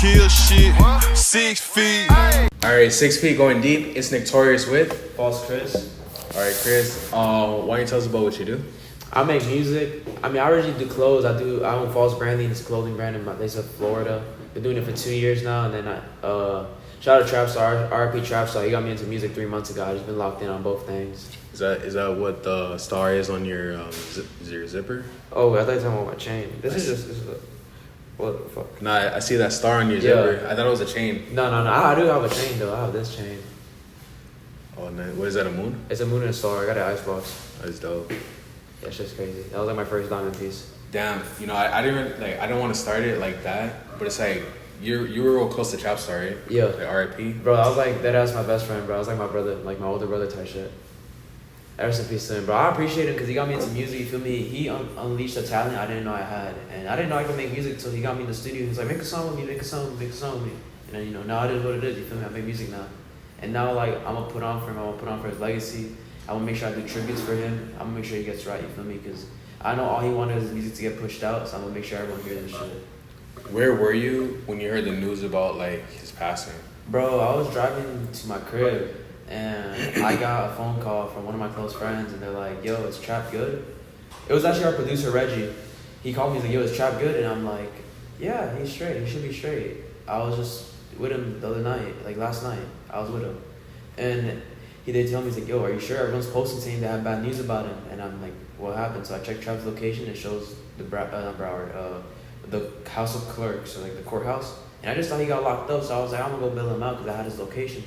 kill shit. 6 feet. Alright, 6 feet going deep. It's Torius with Falsecris. Alright, Chris. Why don't you tell us about what you do? I make music. I mean, I originally do clothes. I own False Branding. It's a clothing brand in Florida. Been doing it for 2 years now. And then shout out to Trapstar, RIP Trapstar. He got me into music 3 months ago. I just been locked in on both things. Is that what the star is on your your zipper? Oh, I thought you were talking about my chain. What the fuck? Nah, I see that star on your zipper. I thought it was a chain. No. I do have a chain though. I have this chain. Oh, nice. What is that, a moon? It's a moon and a star. I got an icebox. That's dope. Yeah, it's just crazy. That was like my first diamond piece. Damn, I didn't I don't want to start it like that, but it's like you were real close to Trapstar, right? Yeah. Like R.I.P. Bro, I was like that's my best friend, bro. I was like my brother, like my older brother type shit. Ever since peace to him, bro. I appreciate him because he got me into music. You feel me? He unleashed a talent I didn't know I had, and I didn't know I could make music until he got me in the studio. He was like, make a song with me, make a song with me. And then now it is what it is. You feel me? I make music now, and now like I'm gonna put on for him. I'm gonna put on for his legacy. I'm gonna make sure I do tributes for him. I'm gonna make sure he gets right. You feel me? Because I know all he wanted was his music to get pushed out, so I'm gonna make sure everyone hears this shit. Where were you when you heard the news about like his passing? Bro, I was driving to my crib. And I got a phone call from one of my close friends, and they're like, yo, is Trap good? It was actually our producer, Reggie. He called me, he's like, yo, is Trap good? And I'm like, yeah, he's straight. He should be straight. I was just with him the other night, like last night. I was with him. And he did tell me, he's like, yo, are you sure? Everyone's posting saying they have bad news about him. And I'm like, what happened? So I checked Trap's location. It shows the the House of Clerks, or like the courthouse. And I just thought he got locked up, so I was like, I'm gonna go bail him out because I had his location.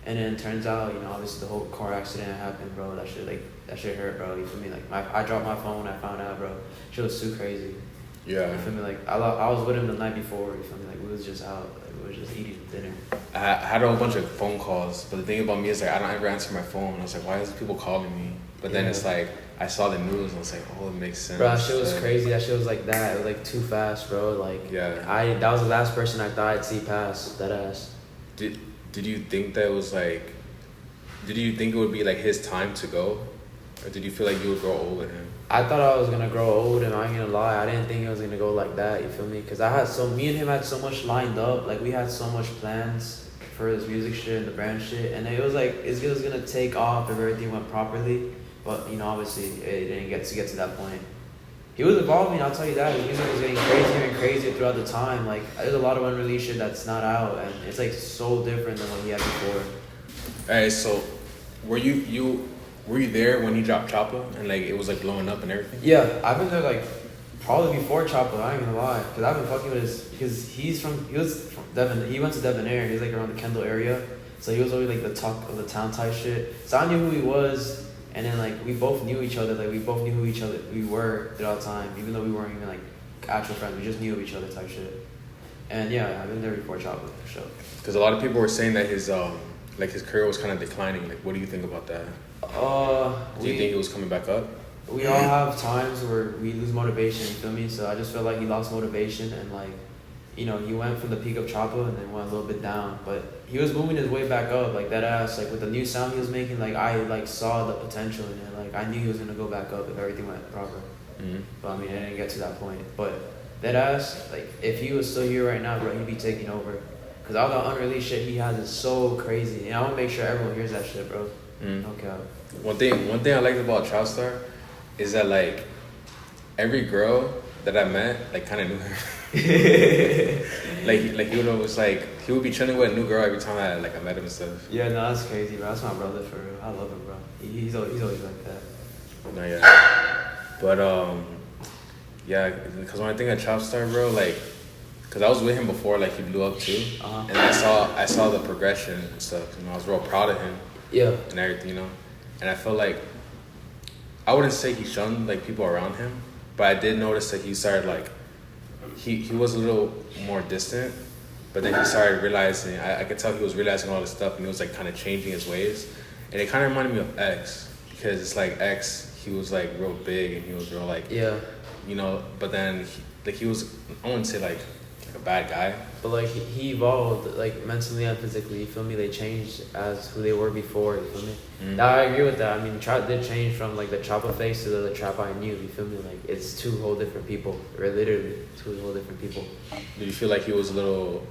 And then it turns out, obviously the whole car accident happened, bro. That shit hurt, bro. You feel me? Like I dropped my phone when I found out, bro. Shit was too crazy. Yeah. You feel me? Like I was with him the night before. You feel me? Like we was just out. Like, we was just eating dinner. I had a whole bunch of phone calls, but the thing about me is like I don't ever answer my phone. I was like, why is people calling me? But then it's like I saw the news and I was like, oh, it makes sense. Bro, that shit was crazy. That shit was like that. It was like too fast, bro. Like that was the last person I thought I'd see pass. That ass. Did you think that was like? Did you think it would be like his time to go, or did you feel like you would grow old with him? I thought I was gonna grow old, and I ain't gonna lie, I didn't think it was gonna go like that. You feel me? Cause me and him had so much lined up. Like we had so much plans for his music shit and the brand shit, and it was like it was gonna take off if everything went properly. But obviously it didn't get to that point. He was evolving, I'll tell you that. His music was getting crazier and crazier throughout the time. Like there's a lot of unreleased shit that's not out, and it's like so different than what he had before. Alright, so were you there when he dropped Choppa and like it was like blowing up and everything? Yeah, I've been there like probably before Choppa. I ain't gonna lie, cause I've been fucking with because he was from Devon. He went to Debonair. He was like around the Kendall area, so he was always like the talk of the town type shit. So I knew who he was, and then like we both knew each other. Like we both knew who each other we were throughout time, even though we weren't even like actual friends. We just knew each other type shit. And yeah, I've been there before Choppa for sure. Because a lot of people were saying that his career was kind of declining. Like, what do you think about that? Do you think he was coming back up? We all have times where we lose motivation, you feel me? So I just feel like he lost motivation, and like, he went from the peak of Choppa and then went a little bit down. But he was moving his way back up, like that ass, like with the new sound he was making, like I like saw the potential in it. Like I knew he was gonna go back up if everything went proper. Mm-hmm. But I mean, it didn't get to that point. But that ass, like if he was still here right now, bro, he'd be taking over. Cause all the unreleased shit he has is so crazy, and I want to make sure everyone hears that shit, bro. No cap. One thing I liked about Trapstar is that like every girl that I met like kind of knew her. like he would always he would be chilling with a new girl every time I met him and stuff. Yeah, no, that's crazy, bro. That's my brother for real. I love him, bro. He's always like that. No, yeah. But yeah, because when I think of Trapstar, bro, like. Cause I was with him before, like he blew up too, and I saw the progression and stuff. I was real proud of him. Yeah. And everything, and I felt like I wouldn't say he shunned like people around him, but I did notice that he started like he was a little more distant, but then he started realizing. I could tell he was realizing all this stuff, and he was like kind of changing his ways, and it kind of reminded me of X, because it's like X, he was like real big and he was real like but then he was, I wouldn't say like a bad guy, but like he evolved like mentally and physically, you feel me? They changed as who they were before, you feel me? Now I agree with that. I mean, Trap did change from like the Choppa face to the Trap I knew, you feel me? Like it's two whole different people, or literally two whole different people. Did you feel like he was a little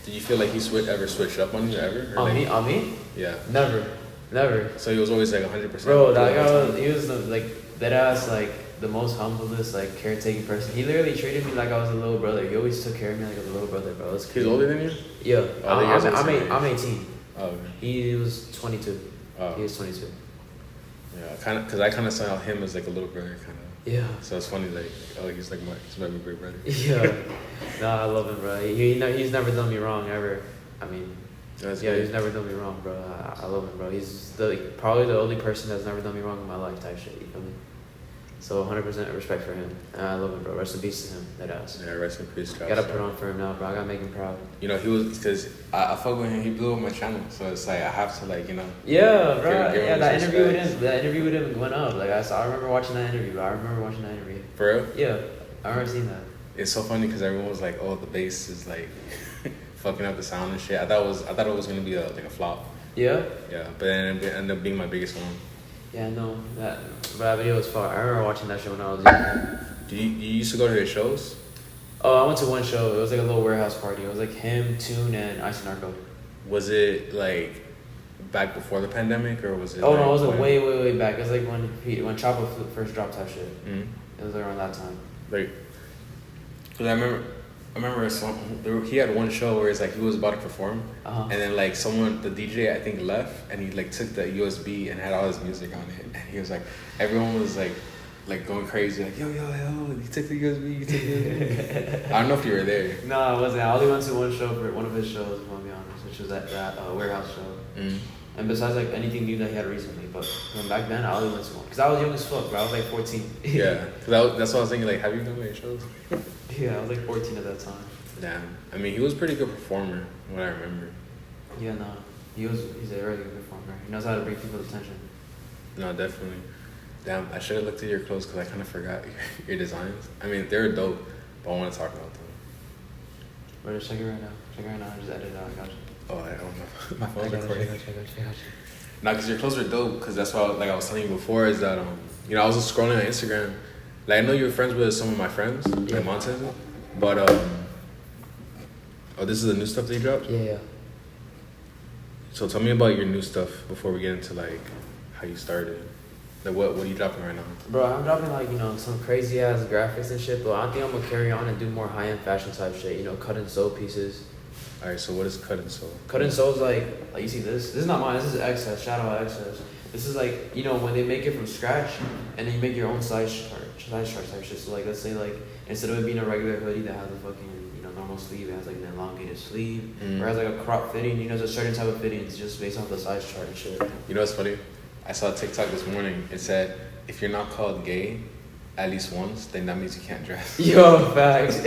Did you feel like he ever switched up on you ever? Or On like, me? Yeah. Never. So he was always like 100%. Bro, that guy he was like that ass like the most humblest like caretaking person. He literally treated me like I was a little brother. He always took care of me like a little brother, bro. He's older than you? Yeah. Oh, I'm 18. Oh, okay. He was 22. Oh. He was 22. Yeah, kind of, cause I kind of saw him as like a little brother, kind of. Yeah. So it's funny, like, oh, he's my big brother. Yeah. Nah, I love him, bro. He's never done me wrong ever. I mean, That's yeah, good. he's never done me wrong, bro. I love him, bro. He's probably the only person that's never done me wrong in my life, type shit. You feel me? So 100% respect for him. And I love him, bro. Rest in peace to him. That ass. Yeah, rest in peace, guys. Gotta put on for him now, bro. I gotta make him proud. You know, he was, cause I fuck with him. He blew up my channel, so it's like I have to like, you know. Yeah, bro. Give him that his interview with respect. him. That interview with him went up. Like I remember watching that interview. For real? Yeah, I remember seeing that. It's so funny because everyone was like, "Oh, the bass is like fucking up the sound and shit." I thought it was gonna be like a flop. Yeah. Yeah, but then it ended up being my biggest one. Yeah, no, that video was fire. I remember watching that show when I was young. You used to go to his shows? Oh, I went to one show. It was like a little warehouse party. It was like him, Tune, and Ice Narco. Was it like back before the pandemic, or was it? Oh like, no, it was like way back. It was like when Chopper first dropped type shit. Mm-hmm. It was around that time. Like, cause I remember he had one show where it's like he was about to perform, and then like the DJ I think left, and he like took the USB and had all his music on it, and he was like, everyone was like going crazy, like yo, he took the USB, I don't know if you were there. No, I wasn't. I only went to one show for one of his shows, if I'm gonna be honest, which was that warehouse show. Mm. And besides like anything new that he had recently, but back then I only went to one because I was young as fuck, bro. I was like 14. Yeah, cause that's what I was thinking. Like, have you done any shows? Yeah, I was like 14 at that time. Damn, I mean, he was a pretty good performer, what I remember. Yeah, no, he's a very good performer. He knows how to bring people's attention. No, definitely. Damn, I should have looked at your clothes because I kind of forgot your designs. I mean, they're dope, but I want to talk about them. Bro, just check it right now. Just edit it out. I got you. Oh, I don't know. My I phone's got recording. you. No, because your clothes are dope. Because that's what, like I was telling you before, is that you know, I was just scrolling on Instagram. Like, I know you're friends with some of my friends, Yeah. like Montez, but oh, this is the new stuff that you dropped. Yeah. So tell me about your new stuff before we get into like how you started. Like, what are you dropping right now? Bro, I'm dropping like, you know, some crazy ass graphics and shit, but I think I'm gonna carry on and do more high end fashion type shit. You know, cut and sew pieces. All right, so what is cut and sew? Cut and sew is like you see this. This is not mine. This is excess. Shout out excess. This is like, you know, when they make it from scratch and then you make your own size chart type shit. So like, let's say like instead of it being a regular hoodie that has a fucking, you know, normal sleeve, it has like an elongated sleeve, or has like a crop fitting. You know, there's a certain type of fittings just based off the size chart and shit. You know what's funny? I saw a TikTok this morning. It said, if you're not called gay at least once, then that means you can't dress. Yo, facts. What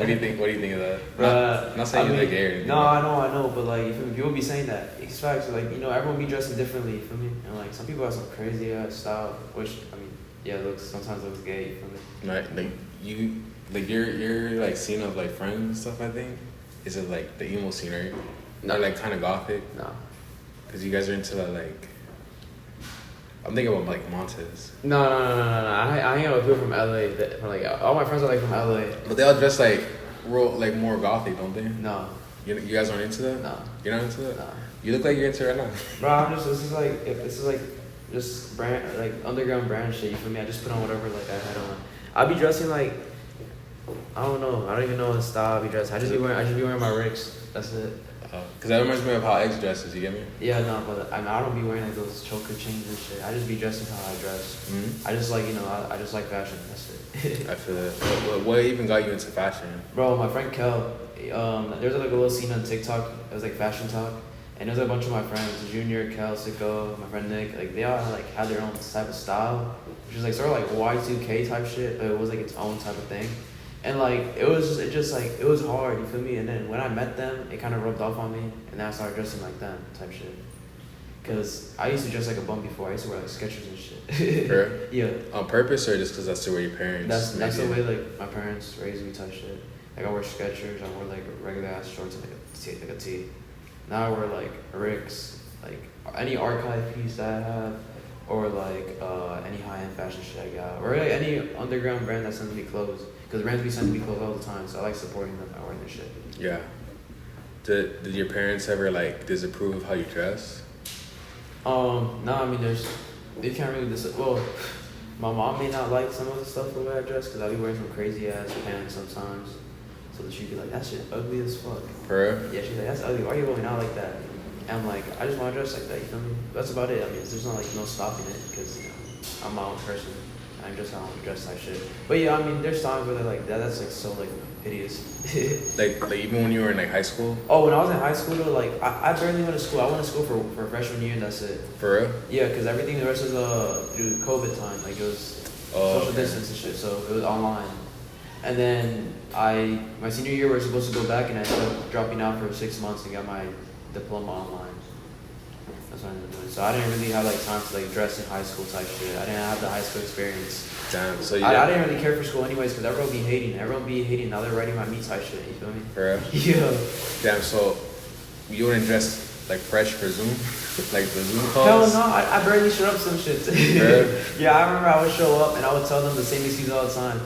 do you think of that? Not saying you're gay or anything. No, I know, but like, you feel me? People be saying that. It's facts. Like, you know, everyone be dressing differently. You feel me? And like, some people have some crazy ass style, which I mean, yeah, sometimes looks gay. You feel me? Right, like your like scene of like friends and stuff. I think is it like the emo scene, right? No. Or like kind of gothic. No. Because you guys are into that like. I'm thinking about like Montez. No. I hang out with people from LA. Like all my friends are like from LA. But they all dress like like more gothic, don't they? No. You guys aren't into that? No. You're not into that? No. You look like you're into it right now. Bro, this is like just brand like underground brand shit. You feel me? I just put on whatever like I had on. I be dressing like I don't know. I don't even know what style I be dressing. I just be wearing my Ricks. That's it. Because that reminds me of how X dresses, you get me? Yeah, no, but I don't be wearing like those choker chains and shit. I just be dressing how I dress. Mm-hmm. I just like, you know, I just like fashion. That's it. I feel that. What even got you into fashion? Bro, my friend Kel, there's like a little scene on TikTok. It was like fashion talk, and there's a bunch of my friends, Junior, Kel, Sicko, my friend Nick. Like they all like had their own type of style, which was like sort of like Y2K type shit, but it was like its own type of thing. And like it was hard, you feel me? And then when I met them, it kind of rubbed off on me, and then I started dressing like them type shit. Cause I used to dress like a bum before. I used to wear like Skechers and shit. For? Yeah. On purpose or just because that's the way your parents? That's the way like my parents raised me type shit. Like I wear Skechers, I wear like regular ass shorts and like a tee. Now I wear like Ricks, like any archive piece that I have, or like any high end fashion shit I got, or like any underground brand that sends me clothes. Because brands be sending me clothes all the time, so I like supporting them by wearing their shit. Yeah. Did your parents ever like disapprove of how you dress? No, I mean, you can't really well, my mom may not like some of the stuff the way I dress because I be wearing some crazy ass pants sometimes. So she'd be like, that shit ugly as fuck. For real? Yeah, she's like, that's ugly. Why are you going out like that? And I'm like, I just want to dress like that. You feel me? That's about it. I mean, there's not like no stopping it because I'm my own person. I'm just how I want to dress type shit. But yeah, I mean, there's times where they're like, that's like so like hideous. like even when you were in like high school? Oh, when I was in high school though, like I barely went to school. I went to school for freshman year and that's it. For real? Yeah, because everything the rest of through COVID time, like it was social distance and shit, so it was online. And then my senior year we were supposed to go back and I ended up dropping out for 6 months and got my diploma online. That's what I ended up doing. So I didn't really have like time to like dress in high school type shit. I didn't have the high school experience. Damn, so I didn't really care for school anyways because everyone be hating. Now they're writing my me type shit, you feel me? For real? Yeah. Damn, so you wouldn't dress like fresh for Zoom? Like the Zoom calls? Hell no, I barely showed up some shit. Yeah, I remember I would show up and I would tell them the same excuse all the time.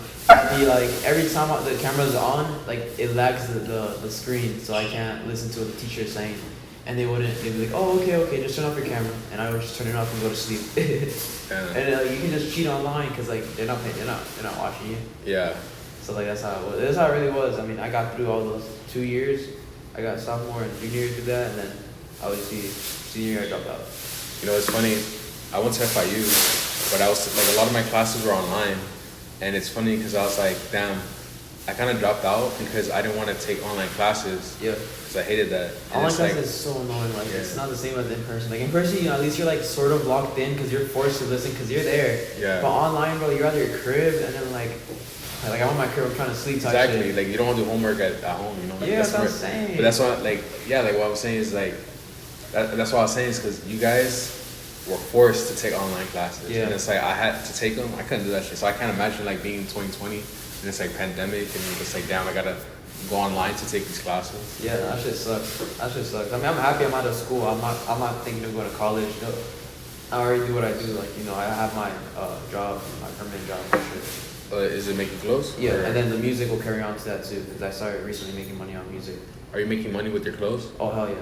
Be like, every time the camera's on, like it lags the screen, so I can't listen to what the teacher is saying. And they'd be like, oh, okay, just turn off your camera. And I would just turn it off and go to sleep. And you can just cheat online because like they're not watching you. Yeah. So like that's how it was. That's how it really was. I mean, I got through all those 2 years. I got sophomore and junior year through that, and then obviously senior year I dropped out. You know, it's funny. I went to FIU, but I was like a lot of my classes were online, and it's funny because I was like, damn, I kind of dropped out because I didn't want to take online classes. Yeah. Because I hated that. And online classes like, is so annoying. Like yeah. It's not the same as in person. Like in person, you know, at least you're like sort of locked in because you're forced to listen because you're there. Yeah. But online, bro, you're at your crib and then like I'm on my crib, I'm trying to sleep type exactly. shit. Like you don't want to do homework at home, you know. Like, yeah, that's what I'm saying. But that's why, like what I'm saying is like, that's what I was saying is because you guys were forced to take online classes. Yeah. And it's like I had to take them. I couldn't do that shit. So I can't imagine like being in 2020 and it's like pandemic and you're just like, damn, I gotta go online to take these classes. Yeah, that shit sucks. I mean, I'm happy I'm out of school. I'm not thinking of going to college. No, I already do what I do. Like, you know, I have my job, my permanent job and shit. Is it making clothes? Yeah, or? And then the music will carry on to that too, because I started recently making money on music. Are you making money with your clothes? Oh hell yeah,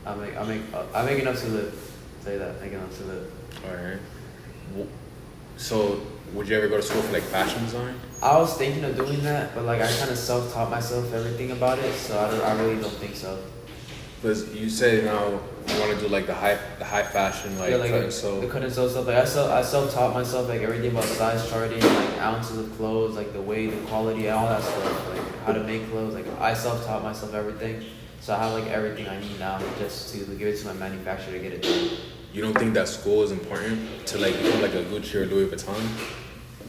I make enough to live. Say that, make enough to live. Alright. So, would you ever go to school for like fashion design? I was thinking of doing that, but like I kind of self-taught myself everything about it, so I really don't think so. Because you say now you want to do like the high fashion, like, cut and sew. The cut and sew stuff. Like I self-taught myself like everything about size charting, like ounces of clothes, like the weight, the quality, all that stuff. Like how to make clothes. Like I self-taught myself everything, so I have like everything I need now just to give it to my manufacturer to get it done. You don't think that school is important to like become like a Gucci or Louis Vuitton?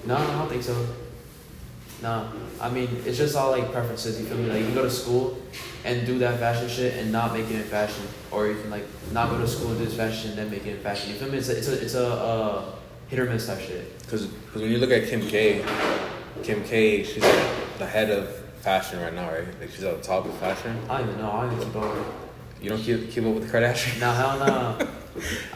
No, I don't think so. No, I mean it's just all like preferences. You feel me? Like you can go to school and do that fashion shit and not make it in fashion, or you can like not go to school and do this fashion and then make it in fashion. You feel me? It's a hit or miss type shit. Because when you look at Kim K, she's like the head of fashion right now, right? Like she's at the top of fashion. I don't even know. I don't even keep up. You don't keep up with the Kardashians? No, hell no.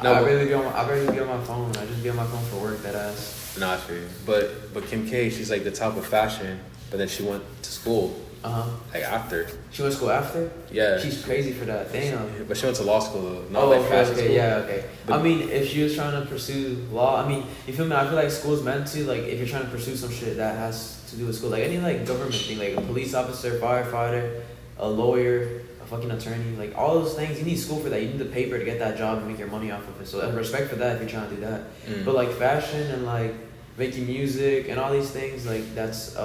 No, I barely be on my phone. I just be on my phone for work, that ass. Nah, I feel you. But Kim K, she's like the top of fashion, but then she went to school. Like after. She went to school after? Yeah. She's crazy for that. Damn. But she went to law school though, not like fashion school. Yeah, okay. But, I mean, if she was trying to pursue law, I mean, you feel me? I feel like school's meant to, like, if you're trying to pursue some shit that has to do with school, like any like government thing, like a police officer, firefighter, a lawyer, a fucking attorney, like all those things, you need school for that. You need the paper to get that job and make your money off of it. So I have respect for that if you're trying to do that. But like fashion and like making music and all these things, like that's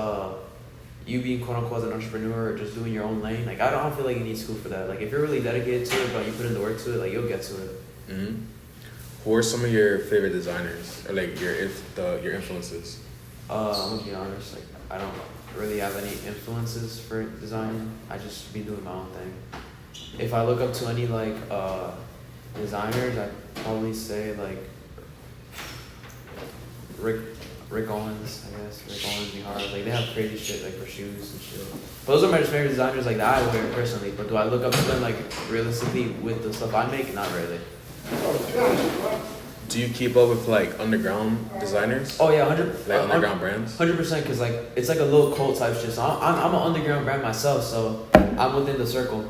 you being quote unquote an entrepreneur or just doing your own lane. Like I don't feel like you need school for that. Like if you're really dedicated to it, but you put in the work to it, like you'll get to it. Who are some of your favorite designers or like your influences? I'm gonna be honest, like I don't really have any influences for designing. I just be doing my own thing. If I look up to any like designers, I'd probably say like Rick Owens, I guess. Rick Owens be hard. Like they have crazy shit like for shoes and shit. But those are my favorite designers like that I wear personally. But do I look up to them like realistically with the stuff I make? Not really. Do you keep up with like underground designers? Oh yeah, 100. Like underground brands? 100%, cause like it's like a little cult type shit. So I'm an underground brand myself, so I'm within the circle.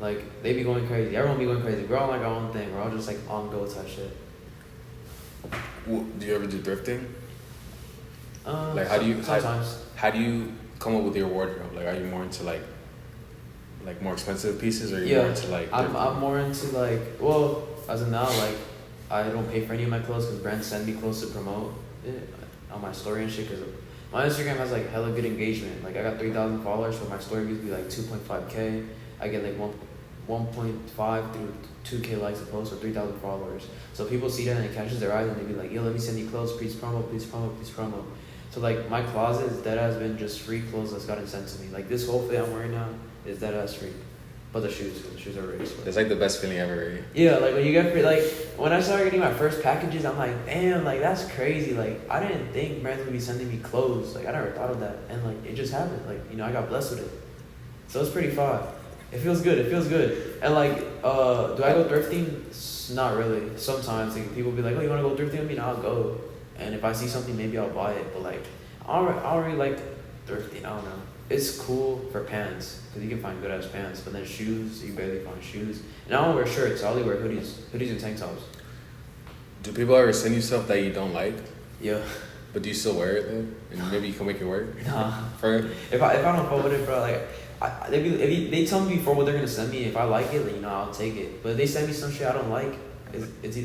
Like, they be going crazy. Everyone be going crazy. We're all like our own thing. We're all just like on go type shit. Do you ever do thrifting? Like, Sometimes. how do you come up with your wardrobe? Like, are you more into like more expensive pieces, or are you more into like? I'm more into like, well, as of now, like, I don't pay for any of my clothes because brands send me clothes to promote it on my story and shit. Because my Instagram has like hella good engagement. Like, I got 3,000 followers, so my story views be like 2.5K. I get like 1.5 through 2K likes a post or 3,000 followers. So people see that and it catches their eyes and they be like, yo, let me send you clothes, please promo, please promo, please promo. So like, my closet is dead ass been just free clothes that's gotten sent to me. Like, this whole fit I'm wearing now is dead ass free. But the shoes are rich. It's like the best feeling ever, right? Yeah, like when you get free, like when I started getting my first packages, I'm like, damn, like that's crazy. Like, I didn't think brands would be sending me clothes. Like, I never thought of that. And like, it just happened. Like, you know, I got blessed with it. So it's pretty fun. It feels good. And like, do I go thrifting? Not really. Sometimes like, people be like, oh, you want to go thrifting with me? And I'll go. And if I see something, maybe I'll buy it. But like, I don't really like thrifting. I don't know. It's cool for pants because you can find good ass pants, but then shoes, you barely find shoes. And I don't wear shirts. I only wear hoodies and tank tops. Do people ever send you stuff that you don't like? Yeah. But do you still wear it though? And maybe you can make it work. Nah. For it? If I don't fuck with it, bro, like they tell me before what they're gonna send me. If I like it, like, you know, I'll take it. But if they send me some shit I don't like, it's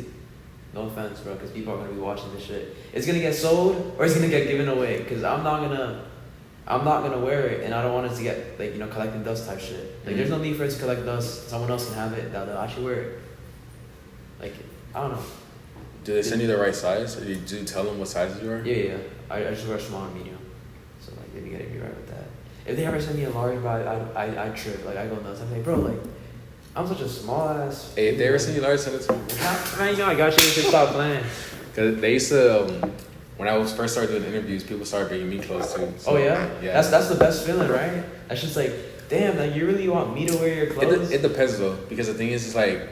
no offense, bro, because people are gonna be watching this shit. It's gonna get sold or it's gonna get given away. Because I'm not gonna wear it, and I don't want it to get, like, you know, collecting dust type shit. Like, there's no need for it to collect dust. Someone else can have it. They'll actually wear it. Like, I don't know. Do they send you the right size, or do you tell them what sizes you are? Yeah. I just wear small and medium. So like, they be getting me right with that. If they ever send me a large, bro, I trip. Like, I go nuts. I'm like, bro, like, I'm such a small ass. Hey, if they ever send you large, send it to me. Man, you know I got you. Just stop playing. Cause they used to. When I was first started doing interviews, people started bringing me clothes too. So, oh yeah? Yeah. That's the best feeling, right? That's just like, damn, like, you really want me to wear your clothes? It depends though, because the thing is, it's like,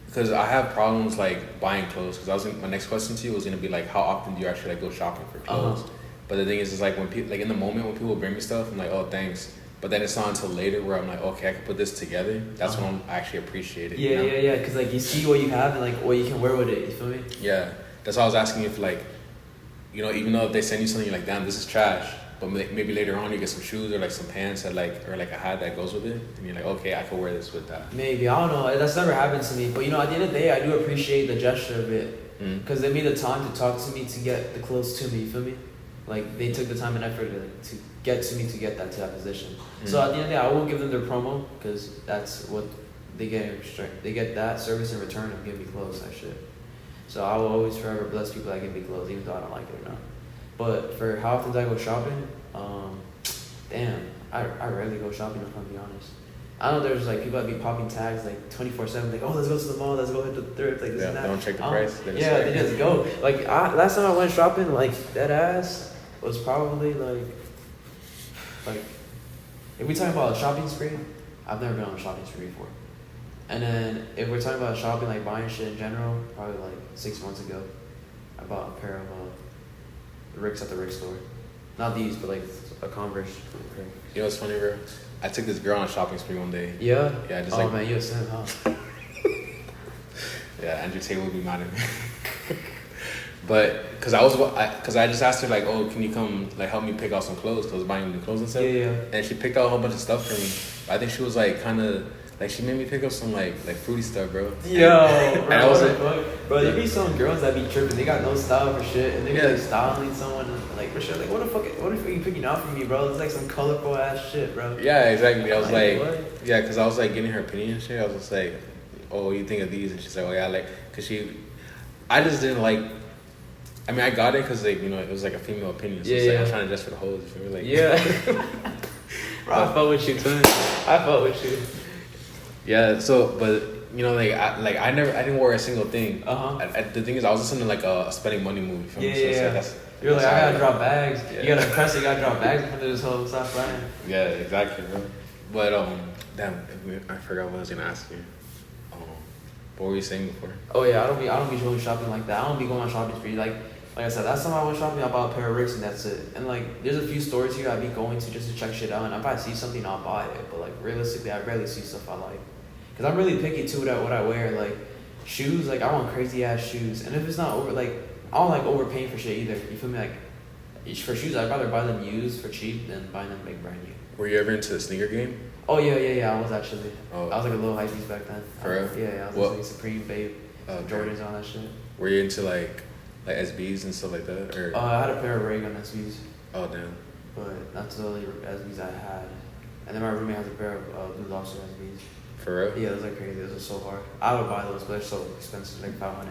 because I have problems like buying clothes. Because my next question to you was gonna be like, how often do you actually like go shopping for clothes? But the thing is like, when people, like, in the moment when people bring me stuff, I'm like, oh, thanks. But then it's not until later where I'm like, okay, I can put this together. That's when I actually appreciate it. Yeah, you know? yeah. Because like, you see what you have and like what you can wear with it. You feel me? Yeah, that's why I was asking if like, you know, even though if they send you something, you're like, damn, this is trash. But maybe later on you get some shoes or like some pants that like, or like a hat that goes with it, and you're like, okay, I can wear this with that. Maybe, I don't know. That's never happened to me. But you know, at the end of the day, I do appreciate the gesture of it, because they made the time to talk to me to get the clothes to me. You feel me? Like, they took the time and effort to get to me to get that to that position. So at the end of the day, I will give them their promo because that's what they get. They get that service in return of giving me clothes. That shit. So I will always forever bless people that give me clothes, even though I don't like it or not. But for how often do I go shopping? Damn, I rarely go shopping, if I'm gonna be honest. I know there's like people that be popping tags like 24/7, like, oh, let's go to the mall, let's go hit the thrift, like this and that. They don't check the price. They just go. Like, last time I went shopping, like, that ass was probably like if we talking about a shopping spree, I've never been on a shopping spree before. And then if we're talking about shopping, like buying shit in general, probably like 6 months ago, I bought a pair of Ricks at the Rick store. Not these, but like a Converse. Okay. You know what's funny, bro? I took this girl on a shopping spree one day. Yeah? Yeah, just oh man, you a simp, huh? Yeah, Andrew Tate would be mad at me. But, cause I just asked her like, oh, can you come like help me pick out some clothes? Cause I was buying new clothes and stuff. Yeah. And she picked out a whole bunch of stuff for me. I think she was like kind of like, she made me pick up some like fruity stuff, bro. Yo, and I was like, bro, there be some girls that be tripping. They got no style for shit, and they be like styling someone and, like, for shit. Like, what the fuck are you picking out for me, bro? It's like some colorful ass shit, bro. Yeah, exactly. I was like, what? Yeah, cause I was like getting her opinion and shit. I was just like, oh, what do you think of these? And she's like, oh yeah, like, cause I just didn't like. I mean, I got it because, like, you know, it was like a female opinion. So it's like, I'm trying to dress for the hoes. You feel me? Like, yeah. Bro, I fuck with you, twin. I fuck with you. Yeah. So, but you know, I didn't wear a single thing. The thing is, I was listening to like a spending money movie. You feel me? So yeah. Like, you're like, I gotta drop bags. Yeah. You gotta impress. You gotta drop bags in front of this whole stop playing. Yeah, exactly, bro. But damn, I forgot what I was gonna ask you. What were you saying before? Oh yeah, I don't be going shopping like that. I don't be going on shopping spree. Like, Like I said, last time I went shopping, I bought a pair of Ricks and that's it. And like, there's a few stores here I'd be going to just to check shit out. And if I see something, I'll buy it. But like, realistically, I rarely see stuff I like. Cause I'm really picky too with what I wear. Like, shoes, like I want crazy ass shoes. And if it's not over, like, I don't like overpaying for shit either. You feel me? Like, for shoes, I'd rather buy them used for cheap than buy them like brand new. Were you ever into the sneaker game? Oh yeah. I was actually. Oh. I was like a little hypebeast back then. For real? Yeah. I was like Supreme, Babe, Jordans, and all that shit. Were you into like SBs and stuff like that? Or I had a pair of Ray-Gun SBs. oh damn. But not the only SBs I had. And then my roommate has a pair of Blue Lobster SBs. For real? Yeah, those are crazy. Those are so hard. I would buy those, but they're so expensive, like $500.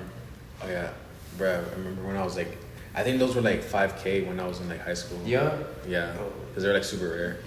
Oh yeah, bro. I remember when I was like, I think those were like $5K when I was in like high school. Yeah. Yeah. Bro. Cause they're like super rare.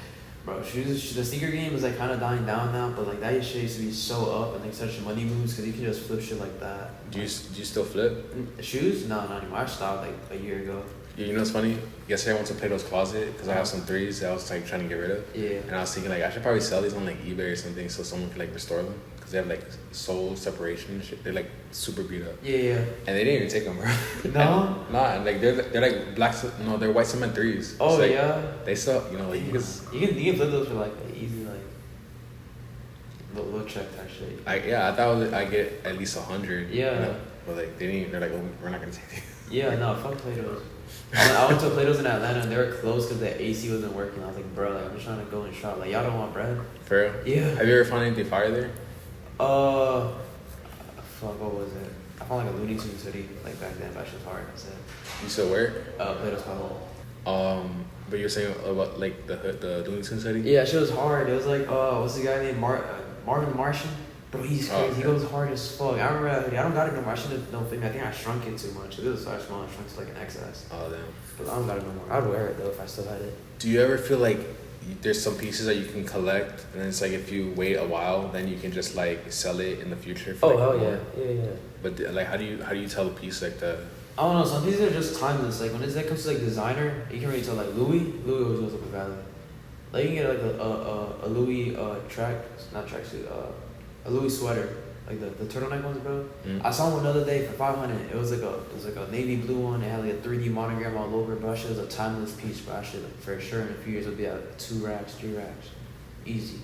Bro, shoes. The sneaker game is like kind of dying down now, but like that shit used to be so up and like such money moves because you can just flip shit like that. Do you still flip? Shoes? No, not anymore. I stopped like a year ago. You know what's funny? Yesterday I went to Plato's Closet because I have some threes that I was like trying to get rid of. Yeah. And I was thinking like I should probably sell these on like eBay or something so someone could like restore them because they have like sole separation and shit. They're like super beat up. Yeah. And they didn't even take them, bro. No. Nah, and like they're like black. No, they're white cement threes. Oh so, like, yeah. They still, you know, like you can flip those for like easy like little check type shit. I thought I get at least 100. Yeah. You know? But like they didn't. They're like, oh, we're not gonna take these. Yeah, no, fuck Plato's. I went to Plato's in Atlanta and they were closed because the AC wasn't working. I was like, bro, like I'm just trying to go and shop. Like y'all don't want bread? For real? Yeah. Have you ever found anything fire there? Fuck, what was it? I found like a Looney Tunes hoodie like back then, but that shit's hard. That's it. You still wear it? Plato's Pebble. But you're saying about like the Looney Tunes hoodie? Yeah, shit was hard. It was like, what's the guy named Marvin Martian? Bro, he's crazy. Okay. He goes hard as fuck. I remember that hoodie. I don't got it no more. I shouldn't have I think I shrunk it too much. It was so small. I shrunk to like an XS. Oh damn. But I don't got it no more. I'd wear it though if I still had it. Do you ever feel like there's some pieces that you can collect, and it's like if you wait a while, then you can just like sell it in the future? For, Oh like, hell more? yeah. But like, how do you tell a piece like that? I don't know. Some pieces are just timeless. Like when it comes to like designer, you can really tell. Like Louis always goes up in value. Like you can get like a Louis a Louis sweater, like the turtleneck ones, bro. Mm. I saw one the other day for $500. It was like a navy blue one. It had like a 3D monogram all over, bro. That shit was a timeless piece, bro. That shit for sure in a few years it'll be at 2 racks, 3 racks, easy.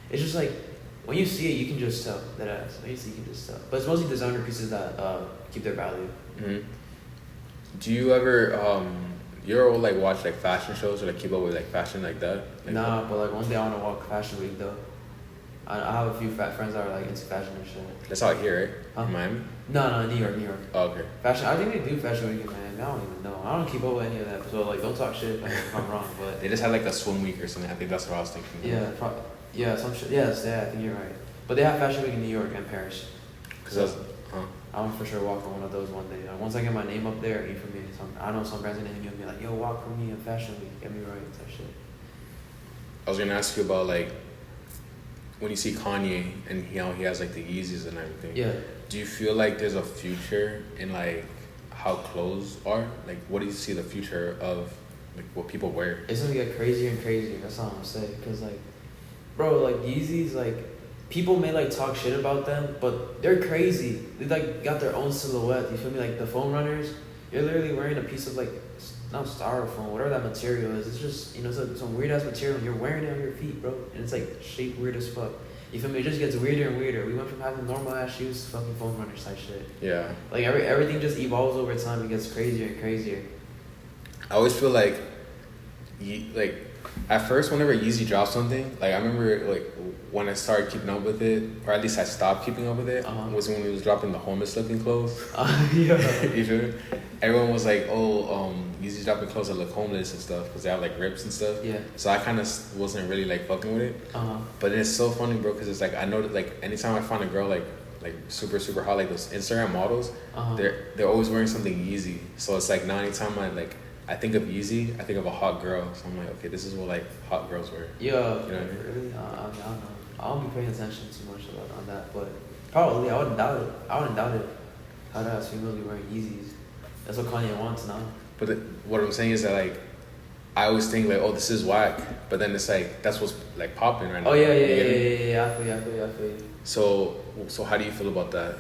It's just like when you see it, you can just tell that ass. When you see, it, you can just tell. But it's mostly designer pieces that keep their value. Mm-hmm. Do you ever like watch like fashion shows or like keep up with like fashion like that? Like, Nah, but like one day I want to walk Fashion Week though. I have a few fat friends that are like into fashion and shit. That's out here, right? Huh? In Miami? No, New York. Oh, okay. Fashion. I think they do Fashion Week in Miami. I don't even know. I don't keep up with any of that. So like, don't talk shit if I'm wrong. But They just had like a swim week or something. I think that's what I was thinking. yeah, some shit. Yes, yeah, I think you're right. But they have Fashion Week in New York and Paris. Cause that's, I want for sure walk on one of those one day. Once I get my name up there, you for me. I know some brands gonna hit me up and be like, yo, walk for me in Fashion Week. Get me right, that shit. I was gonna ask you about like when you see Kanye and he has like the Yeezys and everything. Yeah. Do you feel like there's a future in like how clothes are? Like, what do you see the future of like what people wear? It's gonna get crazier and crazier. That's all I'm gonna say. Cause like, bro, like Yeezys, like people may like talk shit about them, but they're crazy. They like got their own silhouette. You feel me? Like the foam runners, you're literally wearing a piece of like not styrofoam, whatever that material is. It's just it's some weird ass material. And you're wearing it on your feet, bro, and it's like shaped weird as fuck. You feel me? It just gets weirder and weirder. We went from having normal ass shoes to fucking foam runners type shit. Yeah. Like everything just evolves over time. It gets crazier and crazier. I always feel like at first whenever Yeezy dropped something, like I remember like when I started keeping up with it, or at least I stopped keeping up with it, was when he was dropping the homeless looking clothes. Yeah. You feel me? Everyone was like, Yeezy's dropping clothes that look homeless and stuff because they have like rips and stuff. Yeah. So I kind of wasn't really like fucking with it. But it's so funny, bro, because it's like I know that like anytime I find a girl like super super hot, like those Instagram models, they're always wearing something Yeezy. So it's like now anytime I think of Yeezy, I think of a hot girl. So I'm like, okay, this is what like hot girls wear. Yeah. You know what I mean? Really? I don't know. I don't be paying attention too much on that, but probably I wouldn't doubt it. How does females be wearing Yeezys? That's what Kanye wants now. But what I'm saying is that like I always think like, oh, this is whack, but then it's like that's what's like popping right now. Oh yeah. I feel you. So how do you feel about that?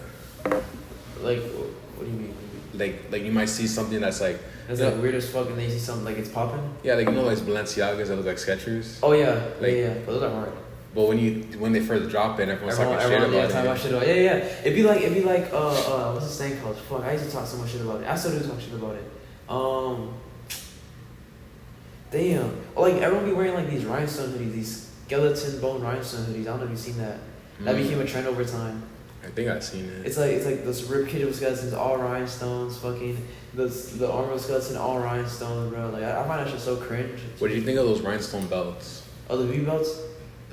Like, what do you mean? like you might see something that's like. It's like weird as fuck, and then you see something like it's popping. Yeah, like like Balenciagas that look like Skechers. Oh yeah, like, yeah. But those are hard. But when they first drop it, everyone's talking shit about it. Yeah. It'd be like what's this thing called? Fuck, I used to talk so much shit about it. I still do talk shit about it. Damn. Like everyone be wearing like these rhinestone hoodies, these skeleton bone rhinestone hoodies. I don't know if you've seen that. That became a trend over time. I think I've seen it. It's like those rib kit with skeletons, all rhinestones, fucking the armor skeleton, all rhinestones, bro. Like I find that shit so cringe. What do you think of those rhinestone belts? Oh, the BB belts?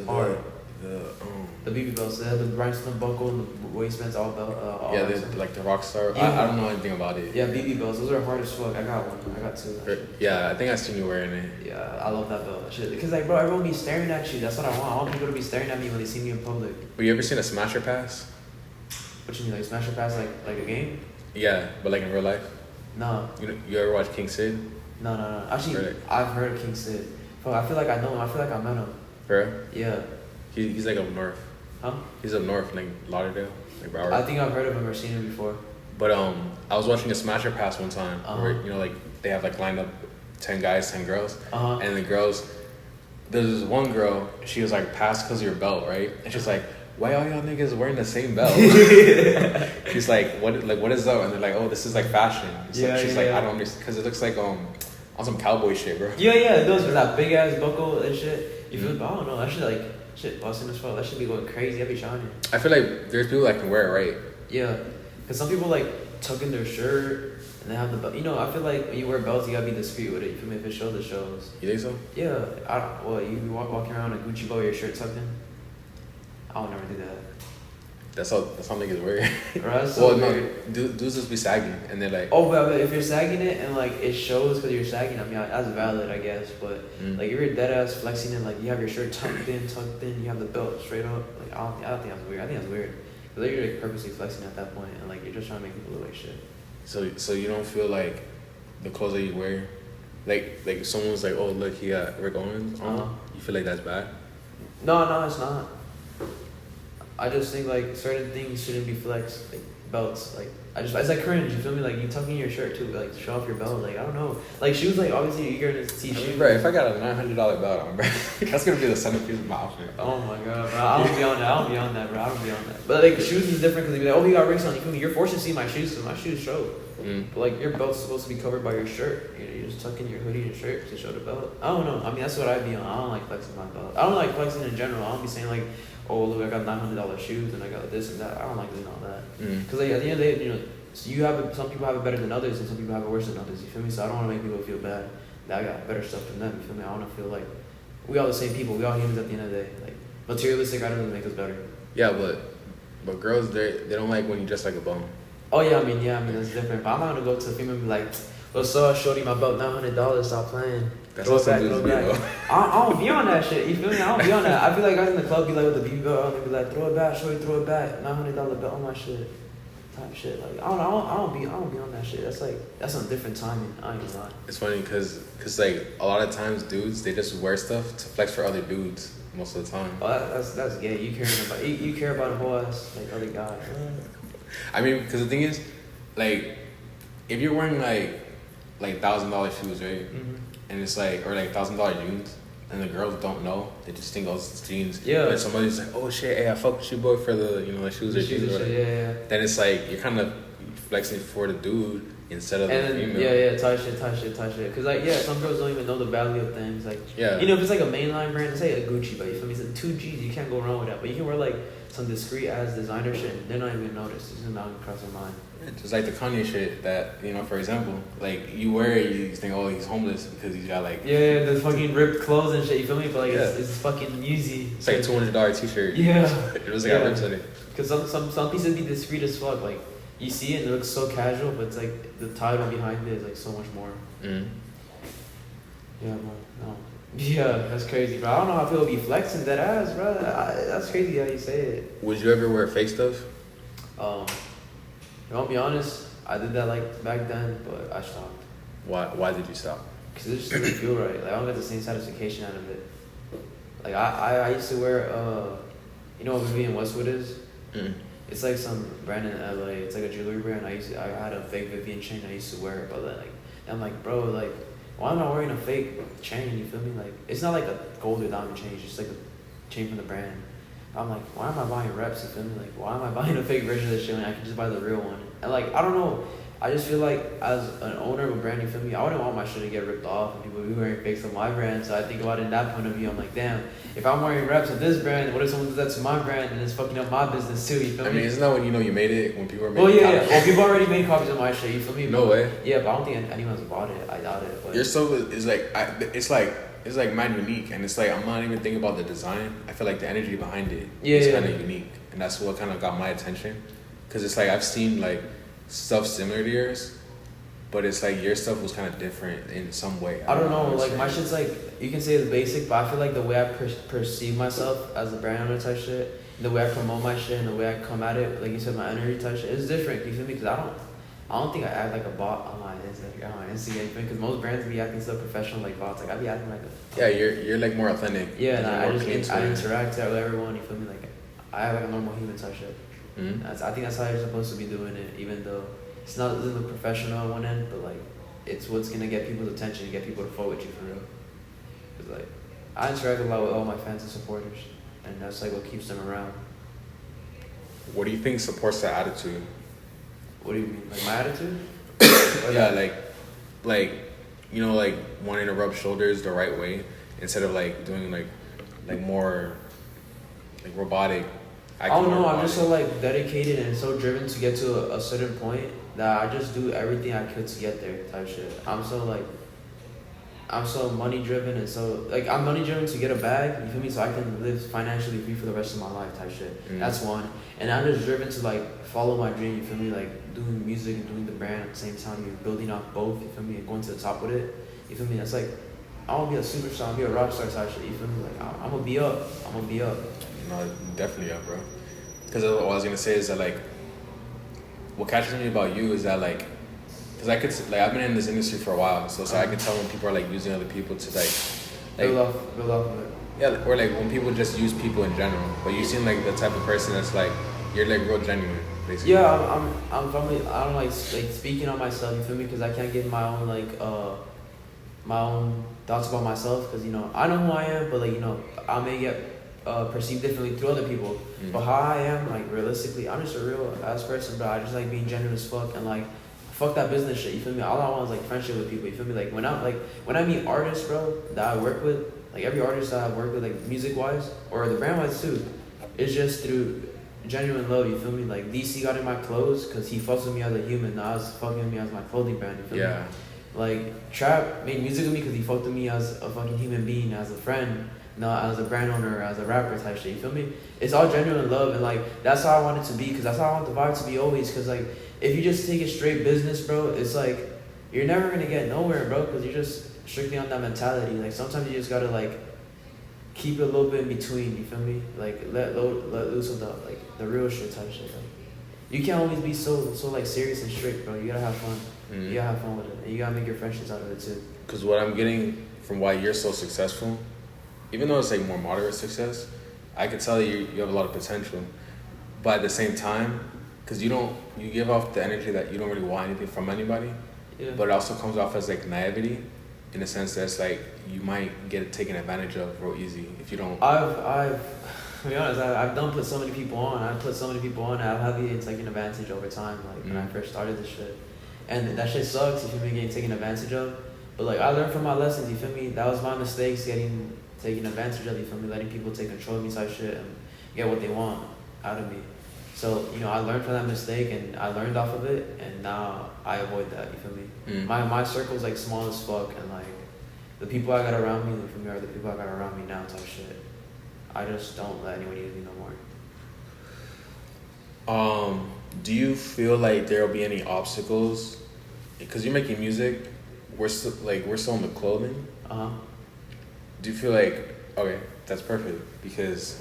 Hard. The BB belts, they have the rhinestone buckle and the waistbands all belt. All yeah, like the Rockstar. Yeah. I don't know anything about it. Yeah, BB belts. Those are hard as fuck. I got one. I got two. Yeah, I think I seen you wearing it. Yeah, I love that belt. That shit. Because like, bro, everyone be staring at you. That's what I want. I want people to be staring at me when they see me in public. But you ever seen a smasher pass? What you mean, like smasher pass, like a game? Yeah, but like in real life. No. You ever watch King Sid? No. Actually, I've heard of King Sid. Fuck, I feel like I know him. I feel like I met him. For real? Yeah. He's like up north. Huh? He's up north, like Lauderdale, like Broward. I think I've heard of him or seen him before. But I was watching a smasher pass one time where like they have like lined up 10 guys, 10 girls, and the girls. There's this one girl. She was like, "Pass because of your belt, right?" And she's like, "Why all y'all niggas wearing the same belt?" She's like, "What is up?" And they're like, "Oh, this is like fashion." She's like, "I don't understand," because it looks like on some cowboy shit, bro. Yeah, it does with that big ass buckle and shit. You feel? I don't know. That shit like shit busting as fuck. That should be going crazy. That be shining. I feel like there's people that can wear it right. Yeah, because some people like tuck in their shirt and they have the belt. You know, I feel like when you wear belts, you gotta be discreet with it. You feel me? If it shows, it shows. You think so? Yeah. You be walking around a Gucci belt with your shirt tucked in? I would never do that. That's how niggas wear it. Right, so no, dudes just be sagging and they're like. Oh, but if you're sagging it and like it shows because you're sagging, I mean that's valid, I guess. But like if you're dead ass flexing and like you have your shirt tucked in, you have the belt straight up. Like I don't think that's weird. I think that's weird. Because you're like purposely flexing at that point and like you're just trying to make people look like shit. So you don't feel like the clothes that you wear, like if someone's like, oh look, he got Rick Owens on. You feel like that's bad? No, it's not. I just think like certain things shouldn't be flexed, like belts. Like it's like cringe. You feel me? Like you tucking your shirt too, like to show off your belt. Like I don't know. Like shoes, like obviously you're gonna see shoes. Bro, if I got a $900 belt on, bro, that's gonna be the centerpiece of my outfit. Oh my god, bro! I don't be on that. I don't be on that, bro. I don't be on that. But like shoes is different because they be like, oh, he got rings on. You feel me? You're forced to see my shoes, so my shoes show. But like your belt's supposed to be covered by your shirt. You just tuck in your hoodie and shirt to show the belt. I don't know. I mean that's what I be on. I don't like flexing my belt. I don't like flexing in general. I don't be saying like, oh look, I got $900 shoes and I got this and that. I don't like doing all that. Because like at the end of the day, you know, so some people have it better than others and some people have it worse than others. You feel me? So I don't want to make people feel bad that I got better stuff than them. You feel me? I want to feel like we all the same people. We all humans at the end of the day. Like materialistic items doesn't make us better. Yeah, but girls they don't like when you dress like a bum. Oh yeah, I mean that's different. But I'm not gonna go to a female and be like, what's up, shorty, my belt $900, stop playing. That's what some dudes be though. I don't be on that shit. You feel me? I don't be on that. I feel like guys in the club be like with the BB belt, they be like, throw it back, shorty, throw it back, $900 belt on my shit, type shit. Like I don't be on that shit. That's on different timing. I ain't gonna lie. It's funny because like a lot of times dudes they just wear stuff to flex for other dudes most of the time. Oh, that's gay. You care about a whole ass like other guy. I mean, because the thing is, like, if you're wearing like $1,000 shoes, right? And it's like, or like $1,000 jeans, and the girls don't know, they just think, oh, it's jeans. Yeah. But somebody's like, oh shit, hey, I fuck with you, boy, for the the shoes or jeans. Yeah. Then it's like you're kind of flexing for the dude instead of the female. Yeah, tight shit. Cause like some girls don't even know the value of things. Like yeah, if it's like a mainline brand, let's say a Gucci, but you feel me? It's like 2 G's, you can't go wrong with that. But you can wear like some discreet ass designer shit, they're not even noticed. It's not gonna cross their mind. Just like the Kanye shit that, for example, like you wear it, you think, oh, he's homeless because he's got like the fucking ripped clothes and shit. You feel me? But like it's fucking Yeezy. It's like a $200 t-shirt. Yeah, it was like got rips in it. Cause some pieces be discreet as fuck. Like you see it and it looks so casual, but it's like the title behind it is like so much more. Yeah, bro. No. Yeah, that's crazy, bro. I don't know how people be flexing that ass, bro. That's crazy how you say it. Would you ever wear fake stuff? I'll be honest, I did that like back then, but I stopped. Why did you stop? Because it just didn't feel right. Like I don't get the same satisfaction out of it. Like I used to wear you know what Vivian Westwood is? It's like some brand in LA. It's like a jewelry brand. I had a fake Vivian chain. I used to wear it, but then like I'm like, bro, like why am I wearing a fake chain? You feel me? Like it's not like a gold or diamond chain. It's just like a chain from the brand. I'm like, why am I buying reps? You feel me? Like why am I buying a fake version of this shit when I can just buy the real one? And like I don't know. I just feel like as an owner of a brand, you feel me? I wouldn't want my shit to get ripped off and people be wearing fakes of my brand. So I think about it in that point of view. I'm like, damn, if I'm wearing reps of this brand, what if someone does that to my brand and it's fucking up my business too? You feel me? I mean, isn't that when you know you made it? When people are making copies? Well, people already made copies of my shit. You feel me? No way. Yeah, but I don't think anyone's bought it. I doubt it. But your stuff is like, it's like mad unique, and it's like I'm not even thinking about the design. I feel like the energy behind it is kind of unique, and that's what kind of got my attention. Cause it's like I've seen like stuff similar to yours. But it's like your stuff was kind of different in some way. I don't know. Like my shit's like you can say it's basic, but I feel like the way I perceive myself as a brand owner type shit, the way I promote my shit, and the way I come at it, like you said, my energy type shit, is different. You feel me? Because I don't think I act like a bot on my Instagram. Because most brands be acting so professional like bots. Like I be acting like a you're like more authentic. Yeah, and I interact with everyone. You feel me? Like I act like a normal human type shit. Mm-hmm. I think that's how you're supposed to be doing it, even though. It doesn't look professional on one end, but like, it's what's gonna get people's attention and get people to follow with you for real. Cause like, I interact a lot with all my fans and supporters, and that's like what keeps them around. What do you think supports that attitude? What do you mean, like my attitude? Yeah, like, you know, like wanting to rub shoulders the right way instead of like doing like more like robotic. I don't know. I'm just so like dedicated and so driven to get to a certain point that I just do everything I could to get there type shit. I'm so money driven and so like I'm money driven to get a bag, you feel me, so I can live financially free for the rest of my life type shit. That's one. And I'm just driven to like follow my dream, you feel me, like doing music and doing the brand at the same time. You're building off both, you feel me, and going to the top with it. You feel me? That's like I wanna be a superstar, I wanna be a rock star type shit, you feel me? Like I'm gonna be up. No, definitely up, bro. Because what I was gonna say is that like what catches me about you is that like, because I could like I've been in this industry for a while, so I can tell when people are like using other people to like build off of it. Yeah, or like when people just use people in general. But you seem like the type of person that's like you're like real genuine, basically. Yeah, I'm probably I don't like speaking on myself. You feel me? Because I can't give my own my own thoughts about myself. Because you know I know who I am, but like you know I may get perceived differently through other people. But how I am, like realistically, I'm just a real ass person, but I just like being genuine as fuck and like fuck that business shit, you feel me? All I want is like friendship with people, you feel me? Like when I meet artists, bro, that I work with, like every artist that I've worked with, like music wise or the brand wise too, it's just through genuine love, you feel me? Like DC got in my clothes because he fucks with me as a human, now he's fucking with me as my clothing brand, you feel me? Like Trap made music with me because he fucked with me as a fucking human being, as a friend, not as a brand owner, as a rapper type shit, you feel me? It's all genuine love, and like that's how I want it to be, because that's how I want the vibe to be always, because like if you just take it straight business, bro, it's like you're never gonna get nowhere, bro, because you're just strictly on that mentality. Like sometimes you just gotta like keep it a little bit in between, you feel me? Like let loose of the real shit type shit. Like you can't always be so like serious and strict, bro. You gotta have fun. You gotta have fun with it, and you gotta make your friendships out of it too. Because what I'm getting from why you're so successful, even though it's like more moderate success, I can tell you have a lot of potential. But at the same time, because you give off the energy that you don't really want anything from anybody, but it also comes off as like naivety, in the sense that it's like you might get taken advantage of real easy if you don't. I've to be honest, I've done put so many people on. I've had the taken advantage over time, like when I first started this shit, and that shit sucks if you're getting taken advantage of. But like I learned from my lessons, you feel me? That was my mistakes, getting taken advantage of, you feel me? Letting people take control of me type shit and get what they want out of me. So, you know, I learned from that mistake and I learned off of it, and now I avoid that, you feel me? My circle's like small as fuck, and like the people I got around me, for me, are the people I got around me now type shit. I just don't let anyone use me no more. Do you feel like there'll be any obstacles? Because you're making music, we're still in the clothing. Do you feel like, okay, that's perfect, because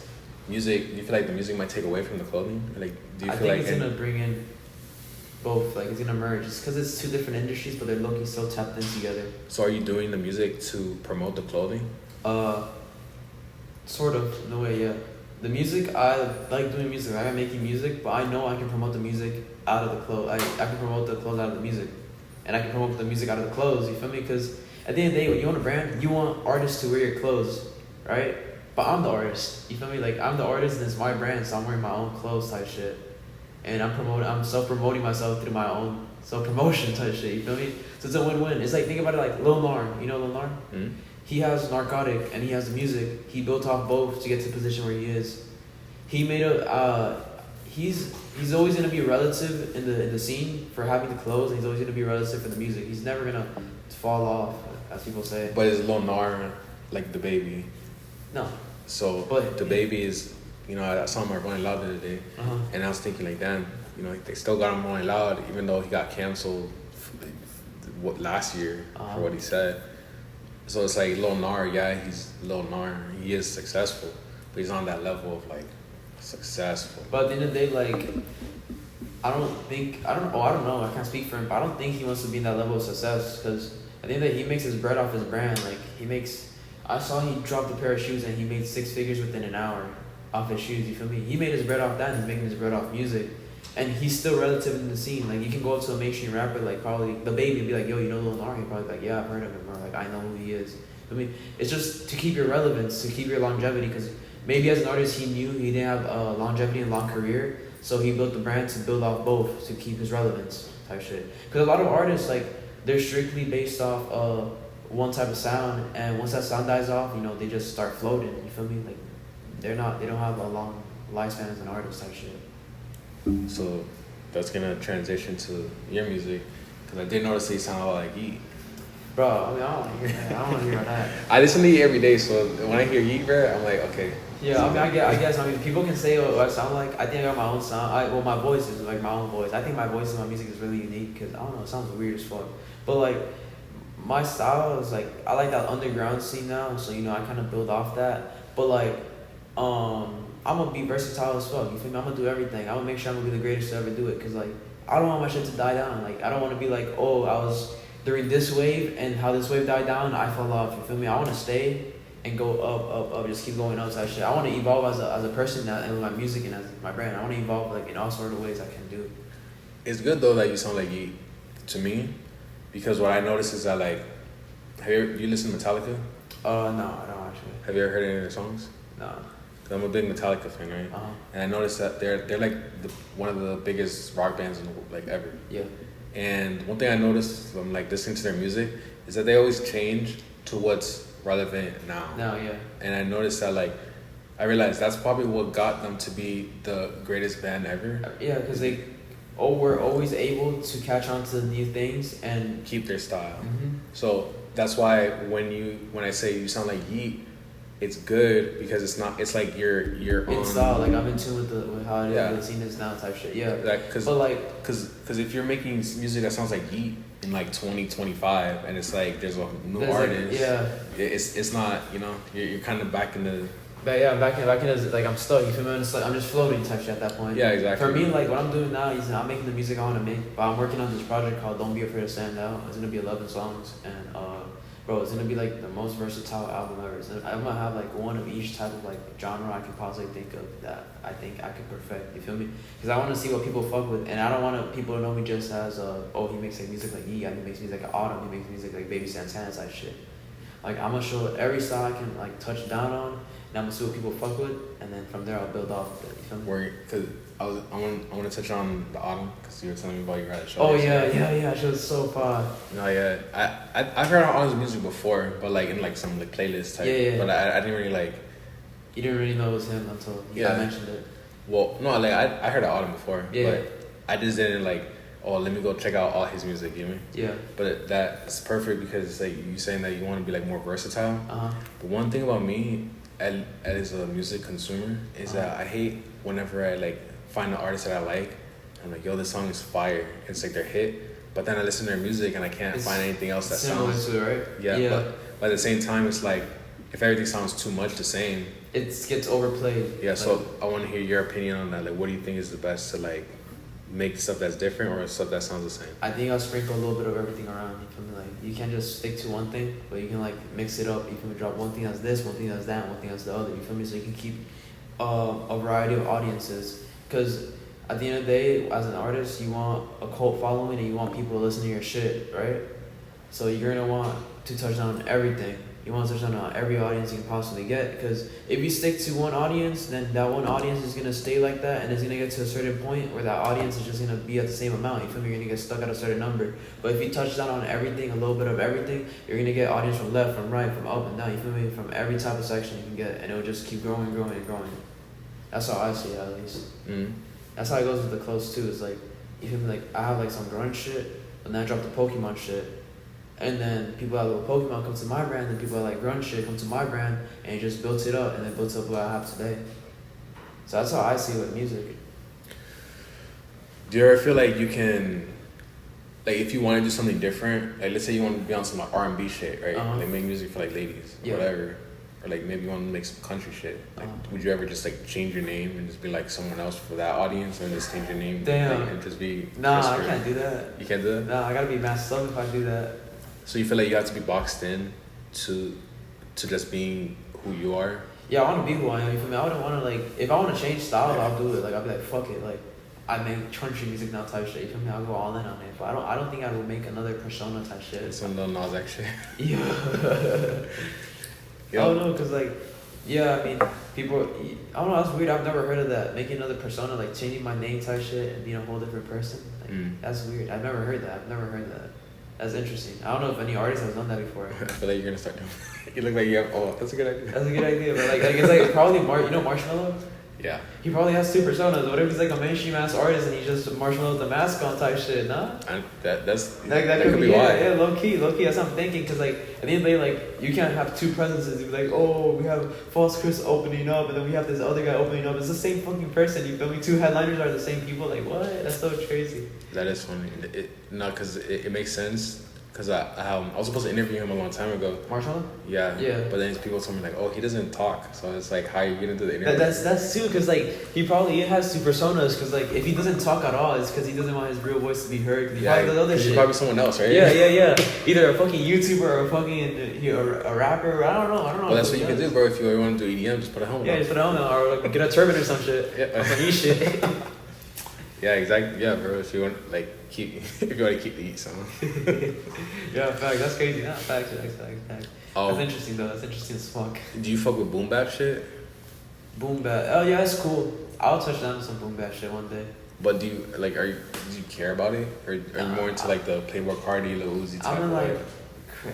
music, do you feel like the music might take away from the clothing? Like, do you feel like it's gonna bring in both, like it's gonna merge, just because it's two different industries, but they're looking so tapped in together. So are you doing the music to promote the clothing? Sort of, in a way, yeah. The music, I like doing music. I like making music, but I know I can promote the music out of the clothes. I can promote the clothes out of the music, and I can promote the music out of the clothes. You feel me? Because at the end of the day, when you own a brand, you want artists to wear your clothes, right? But I'm the artist. You feel me? Like I'm the artist, and it's my brand, so I'm wearing my own clothes type shit, and I'm self-promoting myself through my own self-promotion type shit. You feel me? So it's a win-win. It's like, think about it like Lil Narn. You know Lil Narn? Mm-hmm. He has Narcotic and he has the music. He built off both to get to the position where he is. He made he's always gonna be relative in the scene for having the clothes, and he's always gonna be relative for the music. He's never gonna fall off, as people say. But is Lil Nar like the baby? No. So but the baby is, I saw him Rolling Loud the other day, and I was thinking like, damn, they still got him Rolling Loud even though he got canceled last year for what he said. So it's like Lil Nar, yeah, he's Lil Nar. He is successful, but he's on that level of like successful. But at the end of the day, like, I don't know, I can't speak for him, but I don't think he wants to be in that level of success, because at the end of the day, he makes his bread off his brand. Like, I saw he dropped a pair of shoes and he made 6 figures within an hour off his shoes, you feel me? He made his bread off that, and he's making his bread off music. And he's still relative in the scene. Like, you can go up to a mainstream rapper, like probably the baby, and be like, yo, you know Lil Nar? He'll probably be like, yeah, I've heard of him, or like, I know who he is. I mean, it's just to keep your relevance, to keep your longevity, because maybe as an artist he knew he didn't have longevity and long career, so he built the brand to build off both to keep his relevance type shit. Because a lot of artists, like, they're strictly based off one type of sound, and once that sound dies off, they just start floating. You feel me? Like, they don't have a long lifespan as an artist type shit. So that's gonna transition to your music, because I did notice that you sound a lot like Yeet. Bro, I mean, I don't want to hear that. I don't want to hear that. I listen to Yeet every day, so when I hear Yeet, bro, I'm like, okay. Yeah, I mean, I guess, people can say what I sound like. I think I got my own sound. My voice is like my own voice. I think my voice in my music is really unique, because, I don't know, it sounds weird as fuck. But, like, my style is, like, I like that underground scene now, so, I kind of build off that. But, like, I'm gonna be versatile as fuck. You feel me? I'm gonna do everything. I'm gonna make sure I'm gonna be the greatest to ever do it. Cause like, I don't want my shit to die down. Like, I don't want to be like, oh, I was during this wave and how this wave died down, I fell off. You feel me? I want to stay and go up, just keep going up type shit. I want to evolve as a person now, and with my music and as my brand. I want to evolve like in all sort of ways I can do. It's good though that you sound like Yeet to me, because what I noticed is that like, you listen to Metallica? No, I don't actually. Have you ever heard any of their songs? No. I'm a big Metallica fan, right? And I noticed that they're like one of the biggest rock bands ever. Yeah. And one thing I noticed from like listening to their music is that they always change to what's relevant now. Yeah. And I noticed that like, I realized that's probably what got them to be the greatest band ever. Yeah, because they were always able to catch on to new things and keep their style. Mm-hmm. So that's why when I say you sound like Yeet, it's good, because it's like you're in style. Like, I'm in tune with how it is, the scene is now type shit. Yeah. Because if you're making music that sounds like Yeet in like 2025, and it's like there's a new artist. It's not, you're kind of back in the. But yeah, back in like, I'm stuck. You feel me? It's like I'm just floating type shit at that point. Yeah, exactly. For me, like, what I'm doing now is I'm making the music I want to make. But I'm working on this project called Don't Be Afraid to Stand Out. It's gonna be 11 songs, and bro, it's gonna be like the most versatile album ever. I'm gonna have like one of each type of like genre I could possibly think of that I think I could perfect. You feel me? Because I want to see what people fuck with, and I don't want people to know me just as he makes like music like Yeezy, he makes music like Autumn, he makes music like Baby Santana type shit. Like, I'm gonna show every style I can like touch down on, and I'm gonna see what people fuck with, and then from there I'll build off of it. You feel me? Because I want to touch on the Autumn, because you were telling me about your show. Oh yeah, she was so far. No, yeah, I've heard Autumn's music before, but like in like some like playlist type. Yeah. But I didn't really like. You didn't really know it was him until I mentioned it. Well, no, like I heard of Autumn before, yeah, but I just didn't like. Oh, let me go check out all his music. You know what I mean? Yeah. But that's perfect, because it's like you saying that you want to be like more versatile. But one thing about me, as a music consumer, is that I hate whenever I like find an artist that I like. I'm like, yo, this song is fire. It's like their hit. But then I listen to their music and I can't find anything else that sounds to it, right? Yeah. But at the same time, it's like if everything sounds too much the same, it gets overplayed. Yeah. So I want to hear your opinion on that. Like, what do you think is the best to like make stuff that's different or stuff that sounds the same? I think I'll sprinkle a little bit of everything around. You feel me? Like, you can't just stick to one thing, but you can like mix it up. You can drop one thing that's this, one thing that's that, one thing that's the other. You feel me? So you can keep a variety of audiences. Because at the end of the day, as an artist, you want a cult following and you want people to listen to your shit, right? So you're gonna want to touch on everything. You want to touch on every audience you can possibly get, because if you stick to one audience, then that one audience is gonna stay like that, and it's gonna get to a certain point where that audience is just gonna be at the same amount. You feel me? You're gonna get stuck at a certain number. But if you touch down on everything, a little bit of everything, you're gonna get audience from left, from right, from up and down. You feel me? From every type of section you can get, and it'll just keep growing, growing, and growing. That's how I see it, at least. Mm. That's how it goes with the clothes too. It's like, you feel me? Like I have like some grunge shit, and then I drop the Pokemon shit. And then people that love Pokemon come to my brand, and people that like grunge shit come to my brand, and it just builds it up, and it builds up what I have today. So that's how I see it with music. Do you ever feel like you can, like if you want to do something different, like let's say you want to be on some like R&B shit, right? Like make music for like ladies or whatever. Or like maybe you want to make some country shit. Like would you ever just like change your name and just be like someone else for that audience, or just change your name? Damn. Like, and just be. Nah, I can't do that. You can't do that? Nah, I gotta be masked up if I do that. So you feel like you have to be boxed in to just being who you are? Yeah, I want to be who I am. You feel me? I wouldn't want to like, if I want to change style, I'll do it. Like I'll be like, fuck it. Like I make country music now type shit. You feel me? I'll go all in on it. But I don't think I would make another persona type shit. Some Lil Nas X shit. Yeah. I don't know, cause like, yeah, I mean, people. I don't know. That's weird. I've never heard of that. Making another persona, like changing my name type shit and being a whole different person. Like, that's weird. I've never heard that. I've never heard that. That's interesting. I don't know if any artist has done that before. I feel like you're gonna start doing. You look like you have. Oh, that's a good idea. That's a good idea, but like it's like probably you know Marshmello. Yeah. He probably has two personas. What if he's like a mainstream ass artist and he's just Marshmello the mask on type shit? Nah. That could be why. Yeah, low key. That's what I'm thinking. Cause like at the end of the day, like you can't have two presences. You'd be like, oh, we have Falsecris opening up, and then we have this other guy opening up. It's the same fucking person. You feel me? Two headliners are the same people. Like what? That's so crazy. That is funny. Cause it makes sense. Cause I was supposed to interview him a long time ago. Marshmello? Yeah. Yeah. But then people told me like, oh, he doesn't talk. So it's like, how are you gonna do the interview? That's too, cause like he probably has two personas. Cause like if he doesn't talk at all, it's cause he doesn't want his real voice to be heard. Cause he probably does other shit. He's probably someone else, right? Yeah. Either a fucking YouTuber or a fucking a rapper. I don't know. Well, that's what you can do, bro. If you want to do EDM, just put a helmet on. Yeah, just put a helmet on, or like get a turban or some shit. Yeah. Some shit. Yeah, exactly. Yeah, bro. If you want if you want to keep the heat, so. Yeah, fact. That's crazy. Nah, facts. That's interesting though. That's interesting as fuck. Do you fuck with boom bap shit? Boom bap. Oh yeah, it's cool. I'll touch down on some boom bap shit one day. But do you care about it, or are you more into like the Playboy Cardi, Lil Uzi type? I'm like,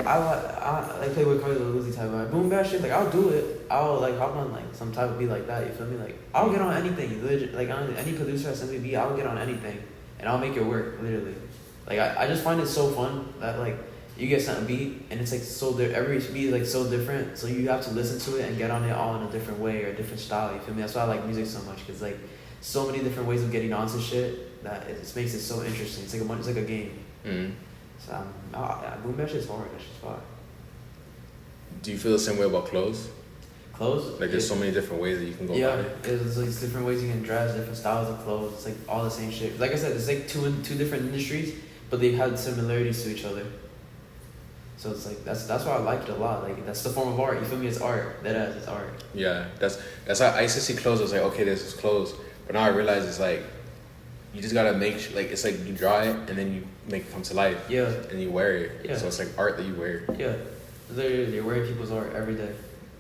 I like Playboy Cardi, Lil Uzi type vibe. Boom bap shit. Like I'll do it. I'll like hop on like some type of beat like that. You feel me? Like I'll get on anything. Legit. Like on any producer that sends me a beat, I'll get on anything, and I'll make it work. Literally. Like I just find it so fun that like you get sent a beat and it's like so every beat is like so different, so you have to listen to it and get on it all in a different way or a different style. You feel me? That's why I like music so much, cause like so many different ways of getting onto shit that it just makes it so interesting. It's like a game. Mm-hmm. So boom bap shit's hard. That shit's fire. Do you feel the same way about clothes? Clothes? Like there's so many different ways that you can go about it. Yeah, there's like different ways you can dress, different styles of clothes. It's like all the same shit. Like I said, it's like two different industries, but they have similarities to each other. So it's like that's why I like it a lot. Like that's the form of art. You feel me? It's art. It's art. Yeah, that's how I used to see clothes. I was like, okay, this is clothes, but now I realize it's like you just gotta make like it's like you draw it and then you make it come to life. Yeah. And you wear it. Yeah. So it's like art that you wear. Yeah. Literally, you're wearing people's art every day.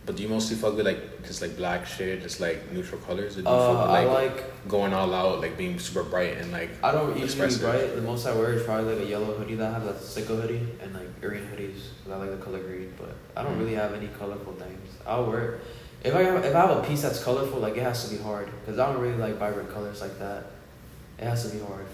But do you mostly fuck with like just like black shit, just like neutral colors? Or do you fuck with I like going all out, like being super bright and like I don't usually expressive? be bright. The most I wear is probably like a yellow hoodie that I have, that's a sicko hoodie, and like green hoodies because I like the color green. But I don't really have any colorful things. I'll wear if I have a piece that's colorful, like it has to be hard because I don't really like vibrant colors like that. It has to be hard.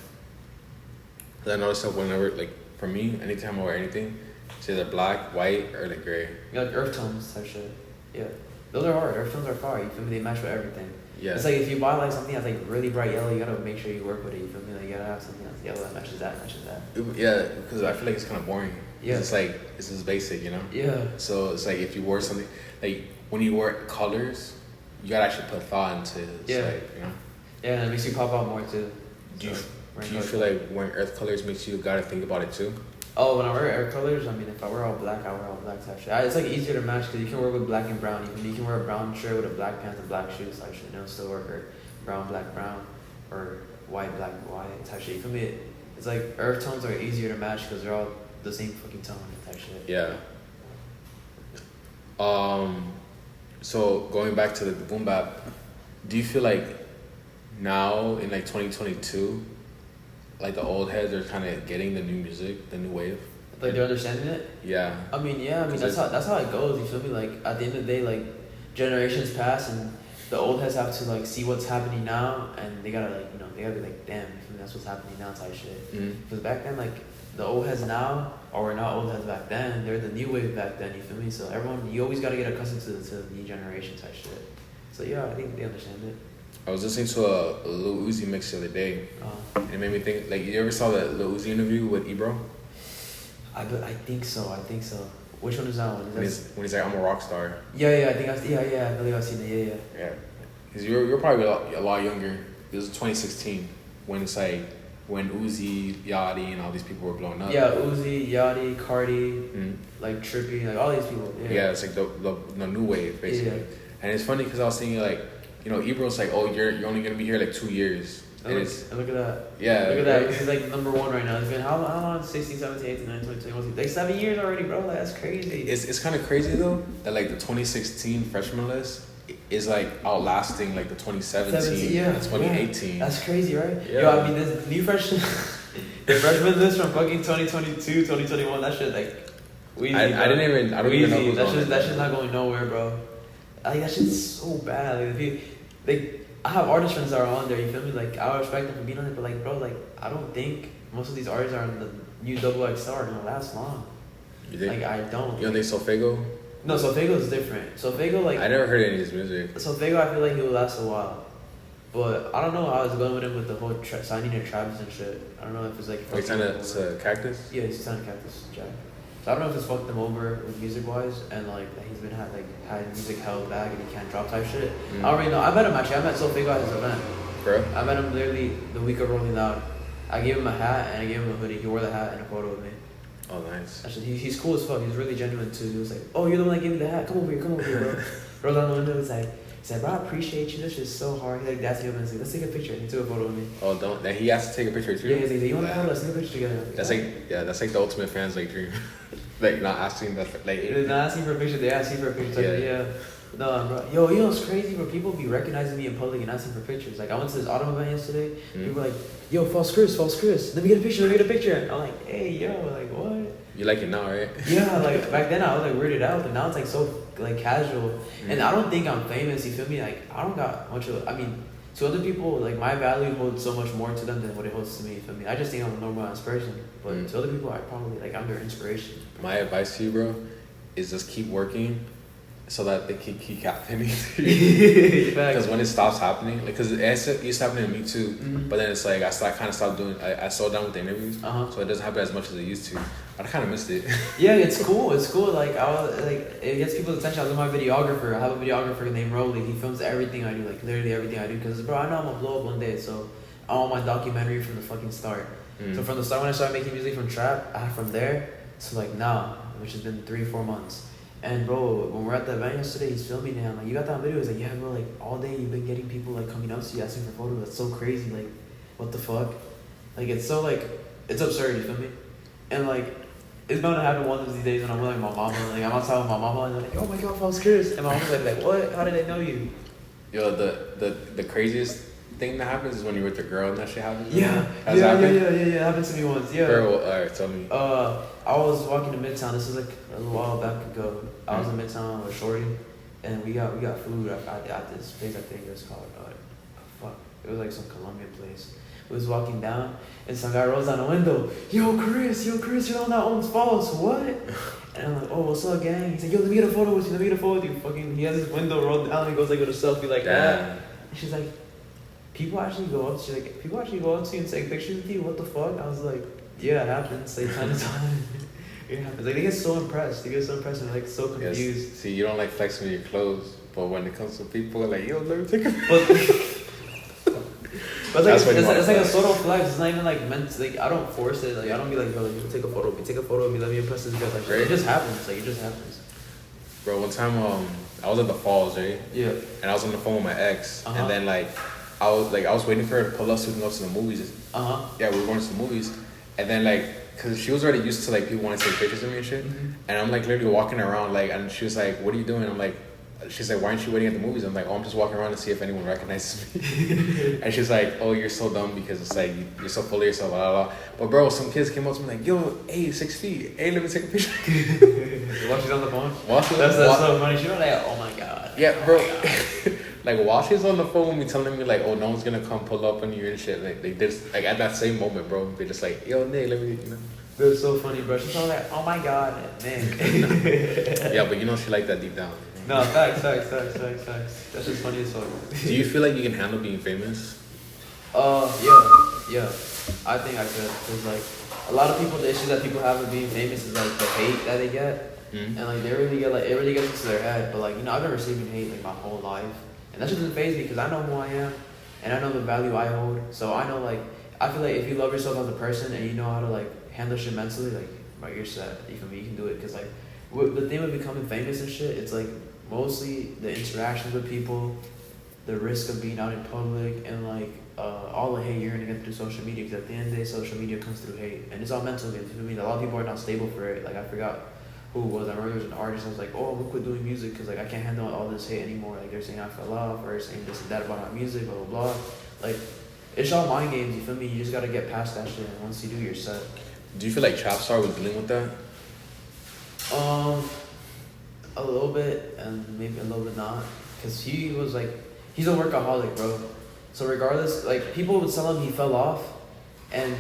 I noticed that whenever like for me, anytime I wear anything, it's either black, white, or like gray. Yeah, like earth tones type shit. Yeah. Those are hard. Earth tones are fire. You feel me? They match with everything. Yeah. It's like if you buy like something that's like really bright yellow, you gotta make sure you work with it. You feel me? Like you gotta have something that's yellow that matches that. Yeah, because I feel like it's kind of boring. Yeah. It's like it's just basic, you know. Yeah. So it's like if you wore something like when you wear colors, you gotta actually put thought into it. It's like, you know. Yeah, and it makes you pop out more too. Do you feel like wearing earth colors makes you gotta think about it too? Oh, when I wear air colors, I mean, if I wear all black, I wear all black type shit. It's like easier to match because you can wear with black and brown. You can wear a brown shirt with a black pants and black shoes type shit. And it'll still work. Or brown, black, brown. Or white, black, white type shit. You feel me? It's like earth tones are easier to match because they're all the same fucking tone type shit. Yeah. So going back to the boom bap, do you feel like now in like 2022, like the old heads are kind of getting the new music, the new wave? Like they're understanding it? Yeah. I mean, that's how it goes. You feel me? Like at the end of the day, like generations pass and the old heads have to like see what's happening now, and they gotta like they gotta be like, damn, you feel me? That's what's happening now type shit. Because back then, like the old heads now, or we're not old heads back then. They're the new wave back then. You feel me? So everyone, you always gotta get accustomed to the new generation type shit. So yeah, I think they understand it. I was listening to a Lil Uzi mix the other day. And it made me think, like, you ever saw that Lil Uzi interview with Ebro? I think so. Which one is that one? When he's like, I'm a rock star. Yeah, I think I believe I've seen it. Yeah. Because you're probably a lot younger. It was 2016 when it's like, when Uzi, Yachty, and all these people were blowing up. Yeah, Uzi, Yachty, Cardi, like Trippy, like all these people. Yeah, it's like the new wave, basically. Yeah. And it's funny because I was thinking, like, Ebro's like, oh, you're only going to be here like 2 years. And look at that. Yeah. Look at that. He's like number one right now. It's been how long? 16, 17, 18, 19, 20, 21. Like 7 years already, bro. Like, that's crazy. It's kind of crazy, though, that like the 2016 freshman list is like outlasting like the 2017 and 2018. Yeah. That's crazy, right? Yeah. Yo, I mean, this new freshman, the freshman list from fucking 2022, 2021, that shit, like, Weezy, I don't even know who's that on shit's it. That shit's not going nowhere, bro. Like, that shit's so bad. Like, I have artist friends that are on there, you feel me? Like, I respect them for being on it, but like, bro, like, I don't think most of these artists are on the new XXXR are gonna last long. You think? Like, I don't. You don't think Solfego? No, Solfego's different. Solfego, like... I never heard any of his music. Solfego, I feel like he will last a while. But I don't know how it's going with him with the whole signing to Travis and shit. I don't know if it's like... He signed to Cactus? Yeah, he's signed to Cactus Jack. So I don't know if it's fucked him over with music-wise and like that he's been had music held back and he can't drop type shit. I don't really know. I met him actually. I met Solfego at his event. Bro? I met him literally the week of Rolling Loud. I gave him a hat and I gave him a hoodie. He wore the hat and a photo with me. Oh, nice. Actually, he's cool as fuck. He's really genuine too. He was like, "Oh, you're the one that gave me the hat. Come over here, bro." Rolled down the window. He said, "Bro, I appreciate you. This shit's so hard." He like danced me up and he's like, "Let's take a picture." And he took a photo with me. Oh, don't. Then he has to take a picture too. Yeah, he's like, "You want a photo? Let's take a picture together." That's like the ultimate fans like dream. Like not asking that like. They're not asking for a picture. They asking for a picture. Yeah. No, bro. Yo, you know what's crazy, bro? People be recognizing me in public and asking for pictures. Like, I went to this autumn event yesterday. People were like, "Yo, Falsecris. Let me get a picture. And I'm like, "Hey, yo, like, what?" You like it now, right? Yeah, like, back then I was, like, weirded out. But now it's, like, so, like, casual. And I don't think I'm famous, you feel me? Like, I don't got much of... I mean, to other people, like, my value holds so much more to them than what it holds to me, you feel me? I just think I'm a normal ass person. But to other people, I probably, like, I'm their inspiration. My advice to you, bro, is just keep working so that they can keep happening. Because when it stops happening, like, because it used to happen to me too, but then it's like I kind of stopped doing. I slowed down with the interviews, so it doesn't happen as much as it used to. But I kind of missed it. Yeah, it's cool. Like it gets people's attention. I was with my videographer. I have a videographer named Rolly. He films everything I do, like literally everything I do. Because bro, I know I'm gonna blow up one day, so I want my documentary from the fucking start. So from the start when I started making music from trap, from there to like now, which has been 3-4 months. And bro, when we're at the event yesterday, he's filming it. I'm like, "You got that video?" He's like, "Yeah, bro. Like all day you've been getting people like coming up to you asking for photos. That's so crazy. Like, what the fuck? Like it's so like it's absurd. You feel me? And like it's bound to happen one of these days when I'm with like my mama. Like I'm outside with my mama and they're like, "Oh my god, Falsecris." And my mama's like, "What? How did they know you?" Yo, the craziest thing that happens is when you're with your girl and that shit happens. Yeah. Has happened? Yeah. It happened to me once. Yeah. Girl, alright, tell me. I was walking to Midtown. This was like a little while back ago. I was in Midtown with Shorty, and we got food at this place. I think it was called it was like some Colombian place. We was walking down, and some guy rolls down the window. Yo, Chris, you're the one that owns False. What? And I'm like, "Oh, what's up, gang?" He's like, "Yo, let me get a photo with you. Fucking, he has his window rolled down. He goes like with a selfie like that. And she's like, people actually go up to you and take pictures with you? What the fuck? I was like, yeah, it happens. Like, time to time. It happens. Like, they get so impressed. And like so confused. Yes. See, you don't like flexing with your clothes, but when it comes to people, like, "Yo, let me take a picture." But That's like, what you it's want like a to subtle flex. It's not even like meant. Like I don't force it. Like I don't be like, bro, like, you take a photo of me. Let me impress this girl. Like Right. it just happens. Like it just happens. Bro, one time I was at the falls, right? Yeah. And I was on the phone with my ex, Uh-huh. and then like I was waiting for her to pull up so we can go to the movies. Yeah, we were going to the movies, and then like, cause she was already used to like people wanting to take pictures of me and shit, and I'm like literally walking around like, and she was like, "What are you doing?" I'm like, she's like, "Why aren't you waiting at the movies?" I'm like, "Oh, I'm just walking around to see if anyone recognizes me." And she's like, "Oh, you're so dumb because it's like you're so full of yourself, blah blah blah." But bro, some kids came up to me like, "Yo, hey, 6 feet, hey, let me take a picture." While she's on the phone. That's so funny. She was like, oh my god. Yeah, Oh bro. my God. Like while she's on the phone with me, telling me like, "Oh, no one's gonna come pull up on you and shit." Like they just like at that same moment, bro. They just like, "Yo, Nick, let me," you know. It was so funny, bro. She's probably like, oh my god, man. Yeah, but you know she like that deep down. No, facts. That's just funny as fuck. Do you feel like you can handle being famous? Yeah. I think I could, cause like a lot of people, the issues that people have with being famous is like the hate that they get, and like they really get like it really gets into their head. But like I've been receiving hate like my whole life, and that just doesn't faze me because I know who I am, and I know the value I hold. So I know like I feel like if you love yourself as a person and you know how to like handle shit mentally, like bro, you're set. You feel me? You can do it. Cause like the thing with becoming famous and shit, it's like mostly the interactions with people, the risk of being out in public, and like all the hate you're gonna get through social media. Because at the end of the day, social media comes through hate, and it's all mental games. I mean, a lot of people are not stable for it. Like I forgot who it was. I remember there was an artist. I was like, oh, I'm gonna quit doing music because like I can't handle all this hate anymore. Like they're saying I fell off, or saying this and that about my music, blah blah blah. Like it's all mind games. You feel me? You just gotta get past that shit. And once you do, you're set. Do you feel like Trapstar was dealing with that? A little bit, and maybe a little bit not, cause he was like, he's a workaholic, bro. So regardless, like people would tell him he fell off, and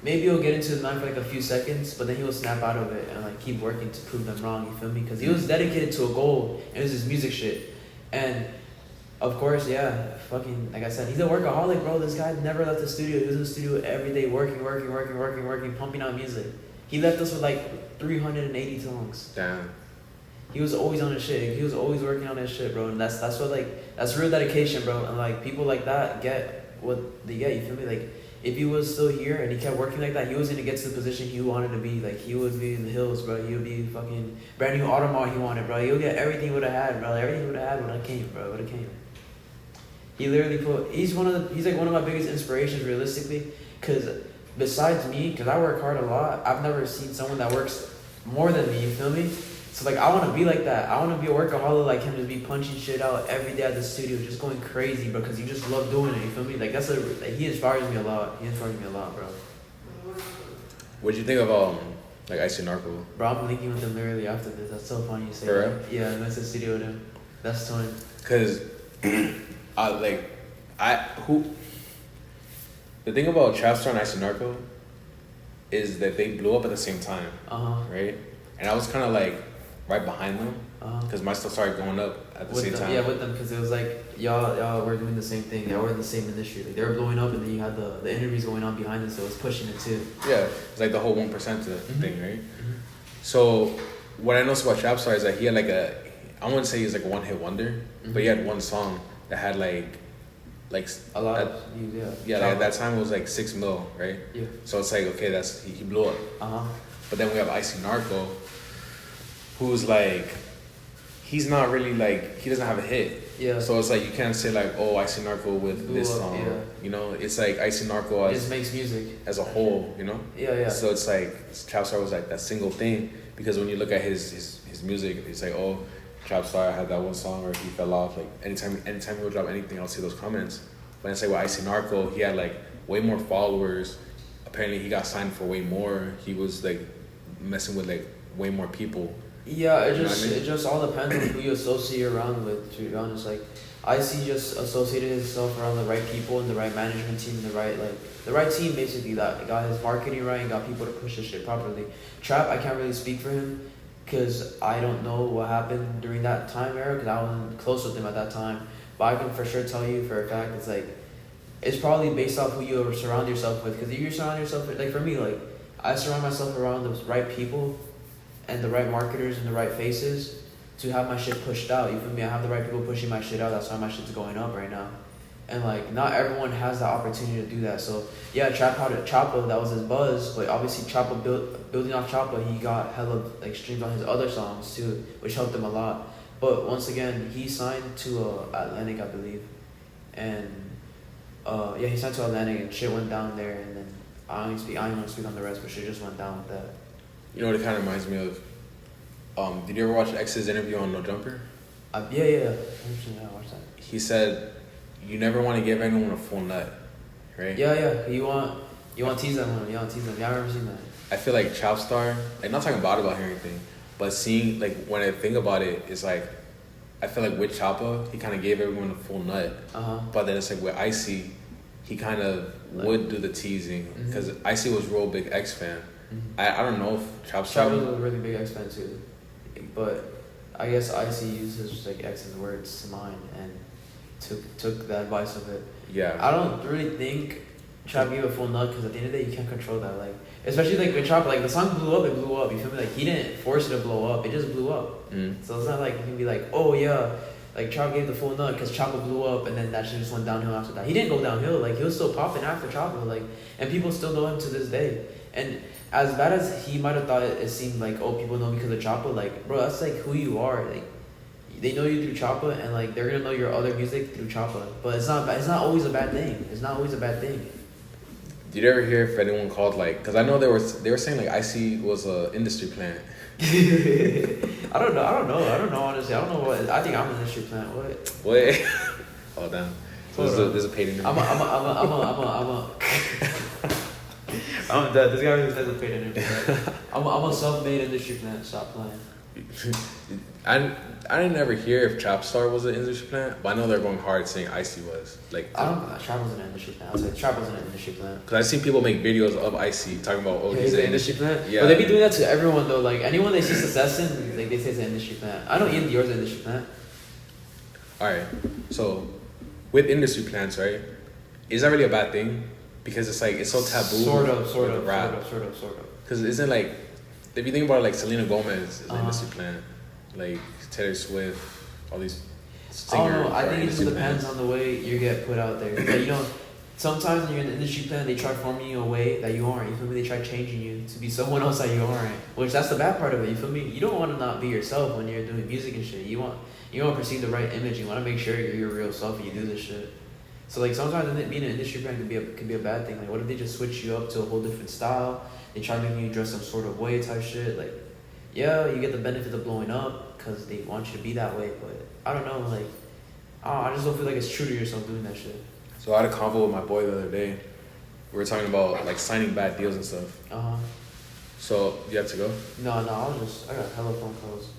maybe he'll get into the knife for like a few seconds, but then he will snap out of it and like keep working to prove them wrong. You feel me? Cause he was dedicated to a goal, and it was his music shit, and of course, yeah, fucking like I said, he's a workaholic, bro. This guy never left the studio. He was in the studio every day, working, pumping out music. He left us with like 380 songs. Damn. He was always on his shit. He was always working on his shit, bro. And that's what like that's real dedication, bro. And like people like that get what they get. You feel me? Like if he was still here and he kept working like that, he was gonna get to the position he wanted to be. Like he would be in the hills, bro. He would be fucking brand new Audemars he wanted, bro. He would get everything he would have had, bro. Everything he would have had would have came, bro. Would have came. He literally he's like one of my biggest inspirations realistically, cause besides me, cause I work hard a lot. I've never seen someone that works more than me. You feel me? So like I want to be like that. I want to be a workaholic like him, just be punching shit out every day at the studio, just going crazy because you just love doing it. You feel me? Like he inspires me a lot. He inspires me a lot, bro. What'd you think of like Icy Narco? Bro, I'm linking with him literally after this. That's so funny you say For that. real? Yeah, I went to the studio with him. That's twin. Cause the thing about Trapstar and Icy Narco is that they blew up at the same time, right? And I was kind of like right behind them, because my stuff started going up at the same time. Yeah, with them, because it was like y'all were doing the same thing. Y'all were in the same industry. Like they were blowing up, and then you had the interviews going on behind it, so it was pushing it too. Yeah, it's like the whole 1% thing, right? So what I noticed about Trapstar is that he had like I wouldn't say he's like a one-hit wonder, but he had one song that had like a lot of views, yeah. Like at that time it was like 6 mil, right? Yeah. So it's like okay, he blew up. But then we have Icy Narco, who's like, he's not really like, he doesn't have a hit. Yeah. So it's like you can't say like, oh, Icy Narco with blew this up, song. yeah. You know, it's like Icy Narco He just makes music as a whole. You know. Yeah. So it's like Trapstar was like that single thing, because when you look at his music, it's like, oh, Trapstar had that one song where he fell off. Like anytime he would drop anything, I'll see those comments. But it's like with Icy Narco, he had like way more followers. Apparently, he got signed for way more. He was like messing with like way more people. Yeah, it You know just what I mean? it just all depends on who you associate around with. To be honest, like Icy just associated himself around the right people and the right management team, and the right team basically that got his marketing right and got people to push his shit properly. Trap, I can't really speak for him because I don't know what happened during that time era because I wasn't close with him at that time. But I can for sure tell you for a fact it's probably based off who you surround yourself with. Because if you surround yourself with, like for me, like I surround myself around the right people and the right marketers and the right faces to have my shit pushed out. You feel me? I have the right people pushing my shit out. That's why my shit's going up right now. And like not everyone has the opportunity to do that. So yeah, Trap had Choppa, that was his buzz, but obviously Choppa building off Choppa, he got hella like streams on his other songs too, which helped him a lot. But once again, he signed to Atlantic, I believe, and yeah, he signed to Atlantic, and shit went down there, and then I don't want to speak on the rest, but shit just went down with that. You know what it kind of reminds me of? Did you ever watch X's interview on No Jumper? Yeah, I watched that. He said, "You never want to give anyone a full nut, right?" Yeah. You want to tease them. Yeah, I remember seeing that. I feel like Chopstar, like not talking bad about him or anything, but seeing like when I think about it, it's like I feel like with Choppa, he kind of gave everyone a full nut, but then it's like with Icy, he kind of would do the teasing because Icy was real big X fan. I don't know if Chopstar was a really big X fan too, but I guess Icy uses like X's words to mine and took the advice of it. Yeah. I don't really think Chop gave a full nut because at the end of the day you can't control that. Like especially like with Chop, like the song blew up, it blew up. You feel me? Like he didn't force it to blow up, it just blew up. So it's not like you can be like, oh yeah, like Chop gave the full nut because Choppa blew up and then that shit just went downhill after that. He didn't go downhill. Like he was still popping after Choppa, like, and people still know him to this day. And as bad as he might have thought it seemed like, oh, people know me because of Choppa, like, bro, that's like who you are. Like, they know you through Choppa, and like they're gonna know your other music through Choppa. But it's not always a bad thing. It's not always a bad thing. Did you ever hear if anyone called like? Because I know they were saying like Icy was a industry plant. I don't know. Honestly, I don't know what. I think I'm an industry plant. What? Oh damn. So there's a paid interview. I'm dead. This guy really says a paid interview. I'm a self-made industry plant. Stop playing. I didn't ever hear if Chopstar was an industry plant, but I know they're going hard saying Icy was. Like, I don't know. Trap was an industry plant. I'd say Trap was an industry plant. Because I've seen people make videos of Icy talking about, oh, he's an industry plant. Yeah. But they be doing that to everyone though. Like anyone they see success in, like they say it's an industry plant. I know Ian Dior's an industry plant. Alright. So with industry plants, right? Is that really a bad thing? Because it's like it's so taboo. Sort of. Because isn't like if you think about it, like Selena Gomez is an industry plant. Like Taylor Swift, all these singers. I don't know. I think it just depends on the way you get put out there. Like, you know, sometimes when you're in the industry plan, they try forming you a way that you aren't. You feel me? They try changing you to be someone else that you aren't. Which that's the bad part of it. You feel me? You don't want to not be yourself when you're doing music and shit. You want to perceive the right image. You want to make sure you're your real self when you do this shit. So like sometimes being an industry brand could be a bad thing. Like what if they just switch you up to a whole different style? They try making you dress some sort of way type shit. Like yeah, you get the benefit of blowing up because they want you to be that way. But I don't know. Like I just don't feel like it's true to yourself doing that shit. So I had a convo with my boy the other day. We were talking about like signing bad deals and stuff. So you have to go? No, I got hella phone calls.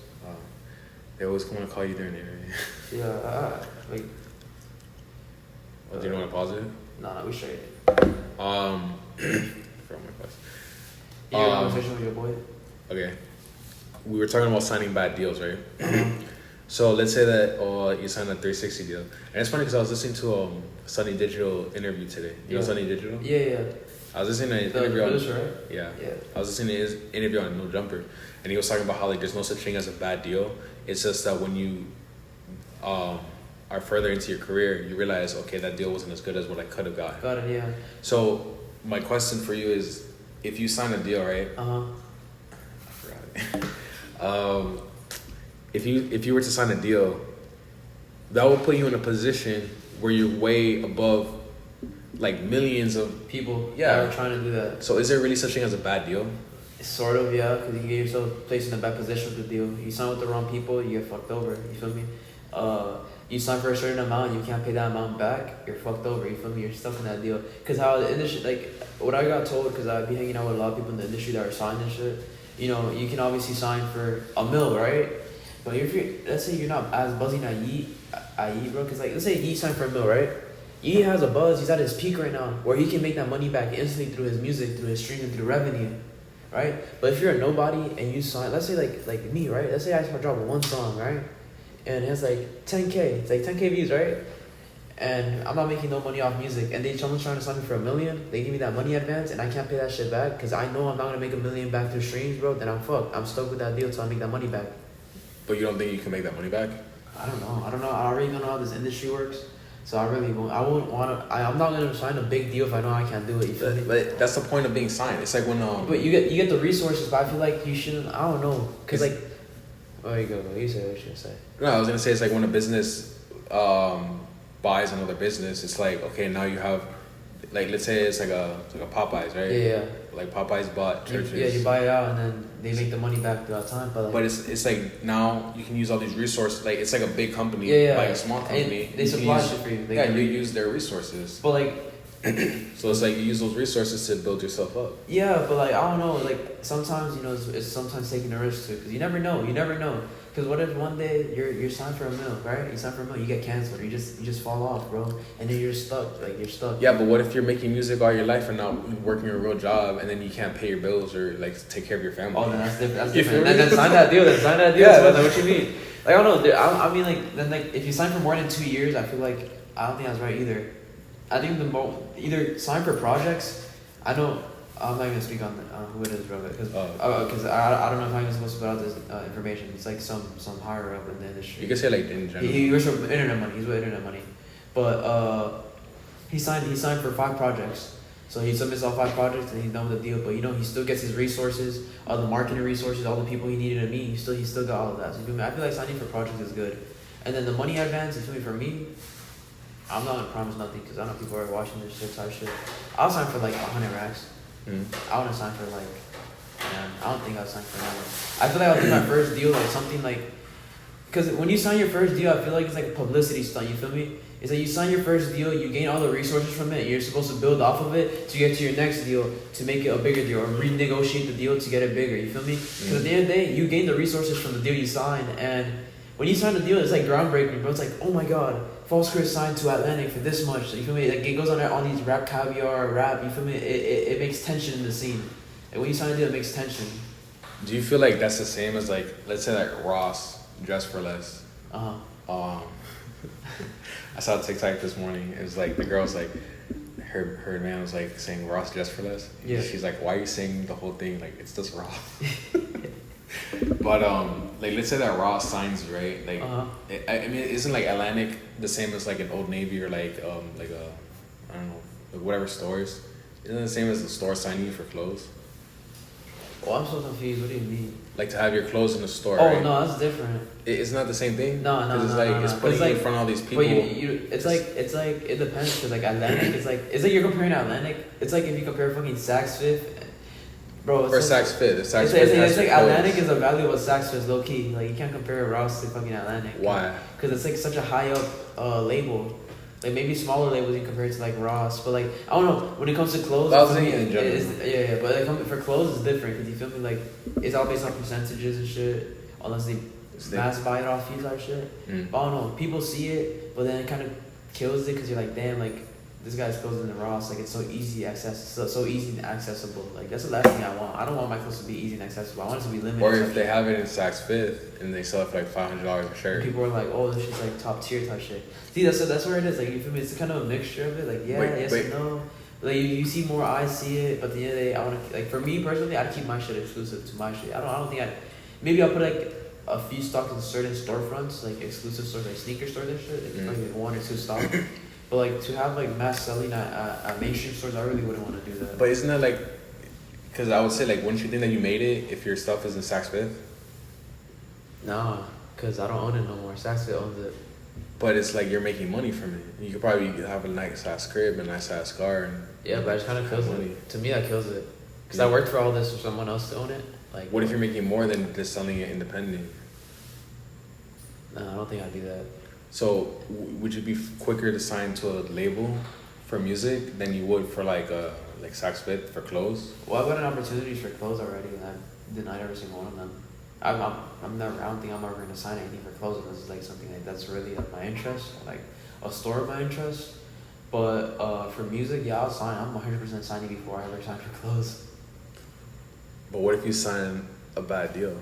They always come to call you during the interview. Yeah, like. Do you want to pause it? No, we straight. From my question. You had a conversation with your boy? Okay. We were talking about signing bad deals, right? So let's say that you signed a 360 deal. And it's funny because I was listening to Sunny Digital interview today. You know Sunny Digital? Yeah. I was listening to his interview right? Yeah. I was listening to his interview on No Jumper. And he was talking about how like there's no such thing as a bad deal. It's just that when you are further into your career, you realize, okay, that deal wasn't as good as what I could have gotten. Got it, yeah. So my question for you is, if you sign a deal, right? I forgot. If you were to sign a deal, that would put you in a position where you're way above like millions of people that are trying to do that. So is there really such thing as a bad deal? Sort of, yeah, because you can get yourself placed in a bad position with the deal. You sign with the wrong people, you get fucked over. You feel me? You sign for a certain amount, you can't pay that amount back, you're fucked over. You feel me? You're stuck in that deal. Because how the industry, like, what I got told, because I'd be hanging out with a lot of people in the industry that are signed and shit. You know, you can obviously sign for $1 million, right? But if you're, let's say you're not as buzzing at Yeet, bro, because like, let's say Yeet signed for $1 million, right? Yeet has a buzz, he's at his peak right now, where he can make that money back instantly through his music, through his stream, and through revenue, right? But if you're a nobody and you sign, let's say like me, right? Let's say I just drop one song, right? And it has like 10K, it's like 10K views, right? And I'm not making no money off music, and then someone's trying to sign me for $1 million, they give me that money advance, and I can't pay that shit back, because I know I'm not going to make $1 million back through streams, bro, then I'm fucked. I'm stuck with that deal till I make that money back. But you don't think you can make that money back? I don't know. I really don't know how this industry works. So I really won't. I won't want to. I'm not gonna sign a big deal if I know I can't do it. You feel me? But that's the point of being signed. It's like when But you get the resources. But I feel like you shouldn't. I don't know. Cause like, oh, you go. You say what you should say. No, I was gonna say it's like when a business buys another business. It's like, okay, now you have, like, let's say it's like a Popeyes, right? Yeah. Like Popeyes bought churches. You buy it out and then they make the money back throughout time. But it's like now you can use all these resources. Like it's like a big company, like a small company. And they supply shit for you. You use their resources. But like, so it's like you use those resources to build yourself up. Yeah, but like I don't know. Like sometimes it's sometimes taking a risk too, because you never know. Because what if one day you're signed for a mill, right? You signed for a mill, you get canceled, or you just fall off, bro, and then you're stuck. Like you're stuck. Yeah, but what if you're making music all your life and not working a real job, and then you can't pay your bills or like take care of your family? Oh, then that's different. That's different. Then sign that deal. Yeah, that's what you mean. Like I don't know. I mean, like then like if you sign for more than 2 years, I feel like I don't think that's right either. I think either sign for projects. I know. I'm not even gonna speak on who it is, bro, because I don't know if I'm even supposed to put out this information. It's like some higher up in the industry. You can say like in general. He works for internet money. He's with internet money, but he signed for 5 projects. So he submits all 5 projects and he's done with the deal. But he still gets his resources, all the marketing resources, all the people he needed to meet. He still got all of that. So I feel like signing for projects is good. And then the money advance, for me, I'm not gonna promise nothing because I know people are watching this shit type shit. I'll sign for like 100 racks. I want to sign for like, I don't think I'll sign for that. I feel like I'll do my first deal like something like, because when you sign your first deal, I feel like it's like a publicity stunt. You feel me? It's like you sign your first deal, you gain all the resources from it. You're supposed to build off of it to get to your next deal to make it a bigger deal or renegotiate the deal to get it bigger. You feel me? Because at the end of the day, you gain the resources from the deal you signed, and when you sign a deal, it's like groundbreaking, bro. It's like, oh my god, Falsecris signed to Atlantic for this much. So you feel me? Like it goes on there on these rap caviar rap. You feel me? It makes tension in the scene. And when you sign a deal, it makes tension. Do you feel like that's the same as like, let's say like Ross Dress for Less? I saw a TikTok this morning. It was like the girl was like, her man was like saying Ross Dress for Less. Yeah. She's like, why are you saying the whole thing? Like it's just Ross. But like let's say that Ross signs you, right? Like I mean, isn't like Atlantic the same as like an Old Navy or like a I don't know, like whatever stores? Isn't it the same as the store signing you for clothes? Oh, I'm so confused. What do you mean? Like to have your clothes in the store. Oh right? No, that's different. It's not the same thing. No. It's putting you in front of all these people. But it's like it depends because like Atlantic is like you're comparing Atlantic. It's like if you compare fucking Saks Fifth, bro. Or Saks Fifth. It's like Atlantic is a value of Saks Fifth, low key. Like you can't compare Ross to fucking Atlantic. Why? Because it's like such a high up label. Like maybe smaller labels you compare it to like Ross, but like I don't know when it comes to clothes. But for clothes it's different because you feel me, like it's all based on percentages and shit. Unless they mass buy it off you type shit. But I don't know, people see it, but then it kind of kills it because you're like, damn, like this guy's clothes in the Ross, like it's so easy so easy and accessible. Like that's the last thing I want. I don't want my clothes to be easy and accessible. I want it to be limited. Or if they have it in Saks Fifth and they sell it for like $500 a shirt. People are like, oh, this shit's like top tier type shit. See, that's where it is. Like you feel me? It's kind of a mixture of it. Like and no. Like you see more eyes see it, but at the end of the day, I want to like for me personally, I'd keep my shit exclusive to my shit. I don't think maybe I'll put like a few stocks in certain storefronts, like exclusive stores, like sneaker stores and shit. Like 1 or 2 stocks. But like to have like mass selling at mainstream stores, I really wouldn't want to do that. But isn't that like, because I would say like, wouldn't you think that you made it if your stuff is in Saks Fifth? Nah, because I don't own it no more. Saks Fifth owns it. But it's like you're making money from it. You could probably have a nice ass crib, a nice ass car, and yeah, but it just kind of kills it. To me, that kills it. Because I worked for all this for someone else to own it. Like, what if you're making more than just selling it independently? No, I don't think I'd do that. So, would you be quicker to sign to a label for music than you would for like Saks Fifth for clothes? Well, I've got an opportunity for clothes already, and I've denied every single one of them. I don't think I'm ever gonna sign anything for clothes unless it's like something like that's really of my interest, like a store of my interest. But for music, yeah, I'll sign. I'm 100% signing before I ever sign for clothes. But what if you sign a bad deal?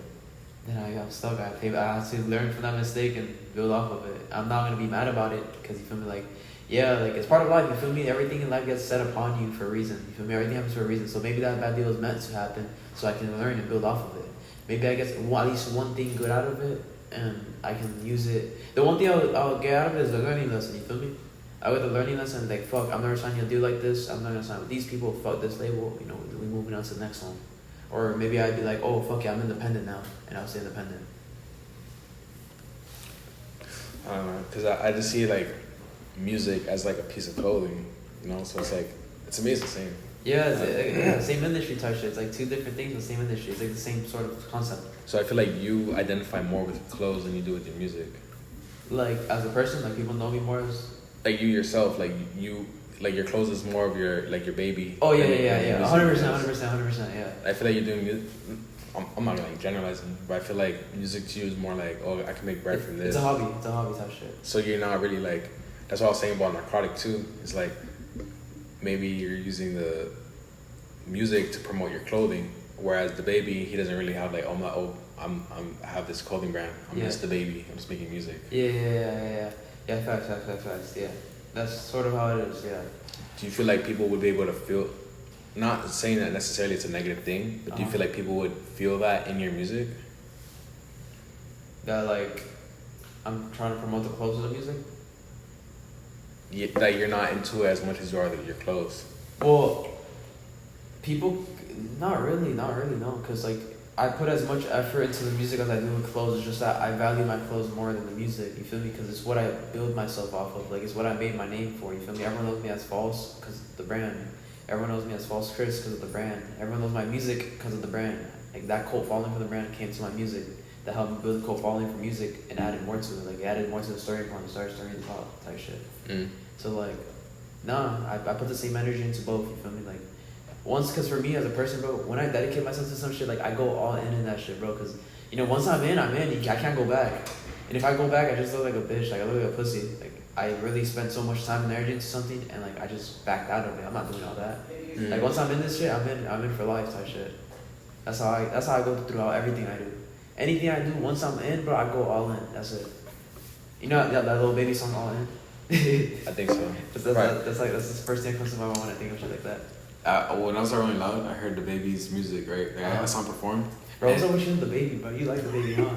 Then I'm stuck. I have to learn from that mistake and build off of it. I'm not gonna be mad about it because you feel me, like, yeah, like it's part of life. You feel me? Everything in life gets set upon you for a reason. You feel me? Everything happens for a reason. So maybe that bad deal is meant to happen, so I can learn and build off of it. Maybe I get at least one thing good out of it, and I can use it. The one thing I'll get out of it is the learning lesson. You feel me? I got the learning lesson, like, fuck, I'm never signing a deal like this. I'm not gonna sign with these people. Fuck this label. You know, we moving on to the next one. Or maybe I'd be like, oh, fuck yeah, I'm independent now. And I'll stay independent. I don't know, because I just see, like, music as, like, a piece of clothing, you know? So it's, like, to me, it's the same. Yeah, yeah, same industry type shit. It's like two different things in the same industry. It's like the same sort of concept. So I feel like you identify more with clothes than you do with your music. Like, as a person, like, people know me more as... Like, you yourself, like, your clothes is more of your, like, your baby. Oh, yeah. 100%, yeah. I feel like you're doing music... I'm not, like, generalizing, but I feel like music to you is more like, oh, I can make bread from this. It's a hobby type shit. So you're not really, like... That's what I was saying about narcotic, too. It's like, maybe you're using the music to promote your clothing, whereas the baby, he doesn't really have, like, I have this clothing brand. I'm just the baby. I'm just making music. Yeah, facts, yeah. That's sort of how it is, yeah. Do you feel like people would be able to feel, not saying that necessarily it's a negative thing, but do you feel like people would feel that in your music? That, like, I'm trying to promote the clothes of the music? Yeah, that you're not into it as much as you are your clothes? Well, people, not really, no. Because, like, I put as much effort into the music as I do with clothes. It's just that I value my clothes more than the music. You feel me? Because it's what I build myself off of. Like, it's what I made my name for. You feel me? Everyone knows me as False because of the brand. Everyone knows me as Falsecris because of the brand. Everyone knows my music because of the brand. Like, that cult following for the brand came to my music. That helped me build a cult following for music and added more to it. Like, it added more to the story point, started story the pop type shit. So, like, I put the same energy into both. You feel me? Like, once, because for me as a person, bro, when I dedicate myself to some shit, like, I go all in that shit, bro. Because, you know, once I'm in. I can't go back. And if I go back, I just look like a bitch. Like, I look like a pussy. Like, I really spent so much time and energy into something, and, like, I just backed out of it. I'm not doing all that. Like, once I'm in this shit, I'm in for life type shit. That's how I go throughout everything I do. Anything I do, once I'm in, bro, I go all in. That's it. You know that little baby song, All In? I think so. That's the first thing that comes to my mind when I think of shit like that. When I was Rolling Loud, I heard the baby's music, right? Like, I had a song performed. Bro, what's up with you and the baby, bro? You like the baby, huh?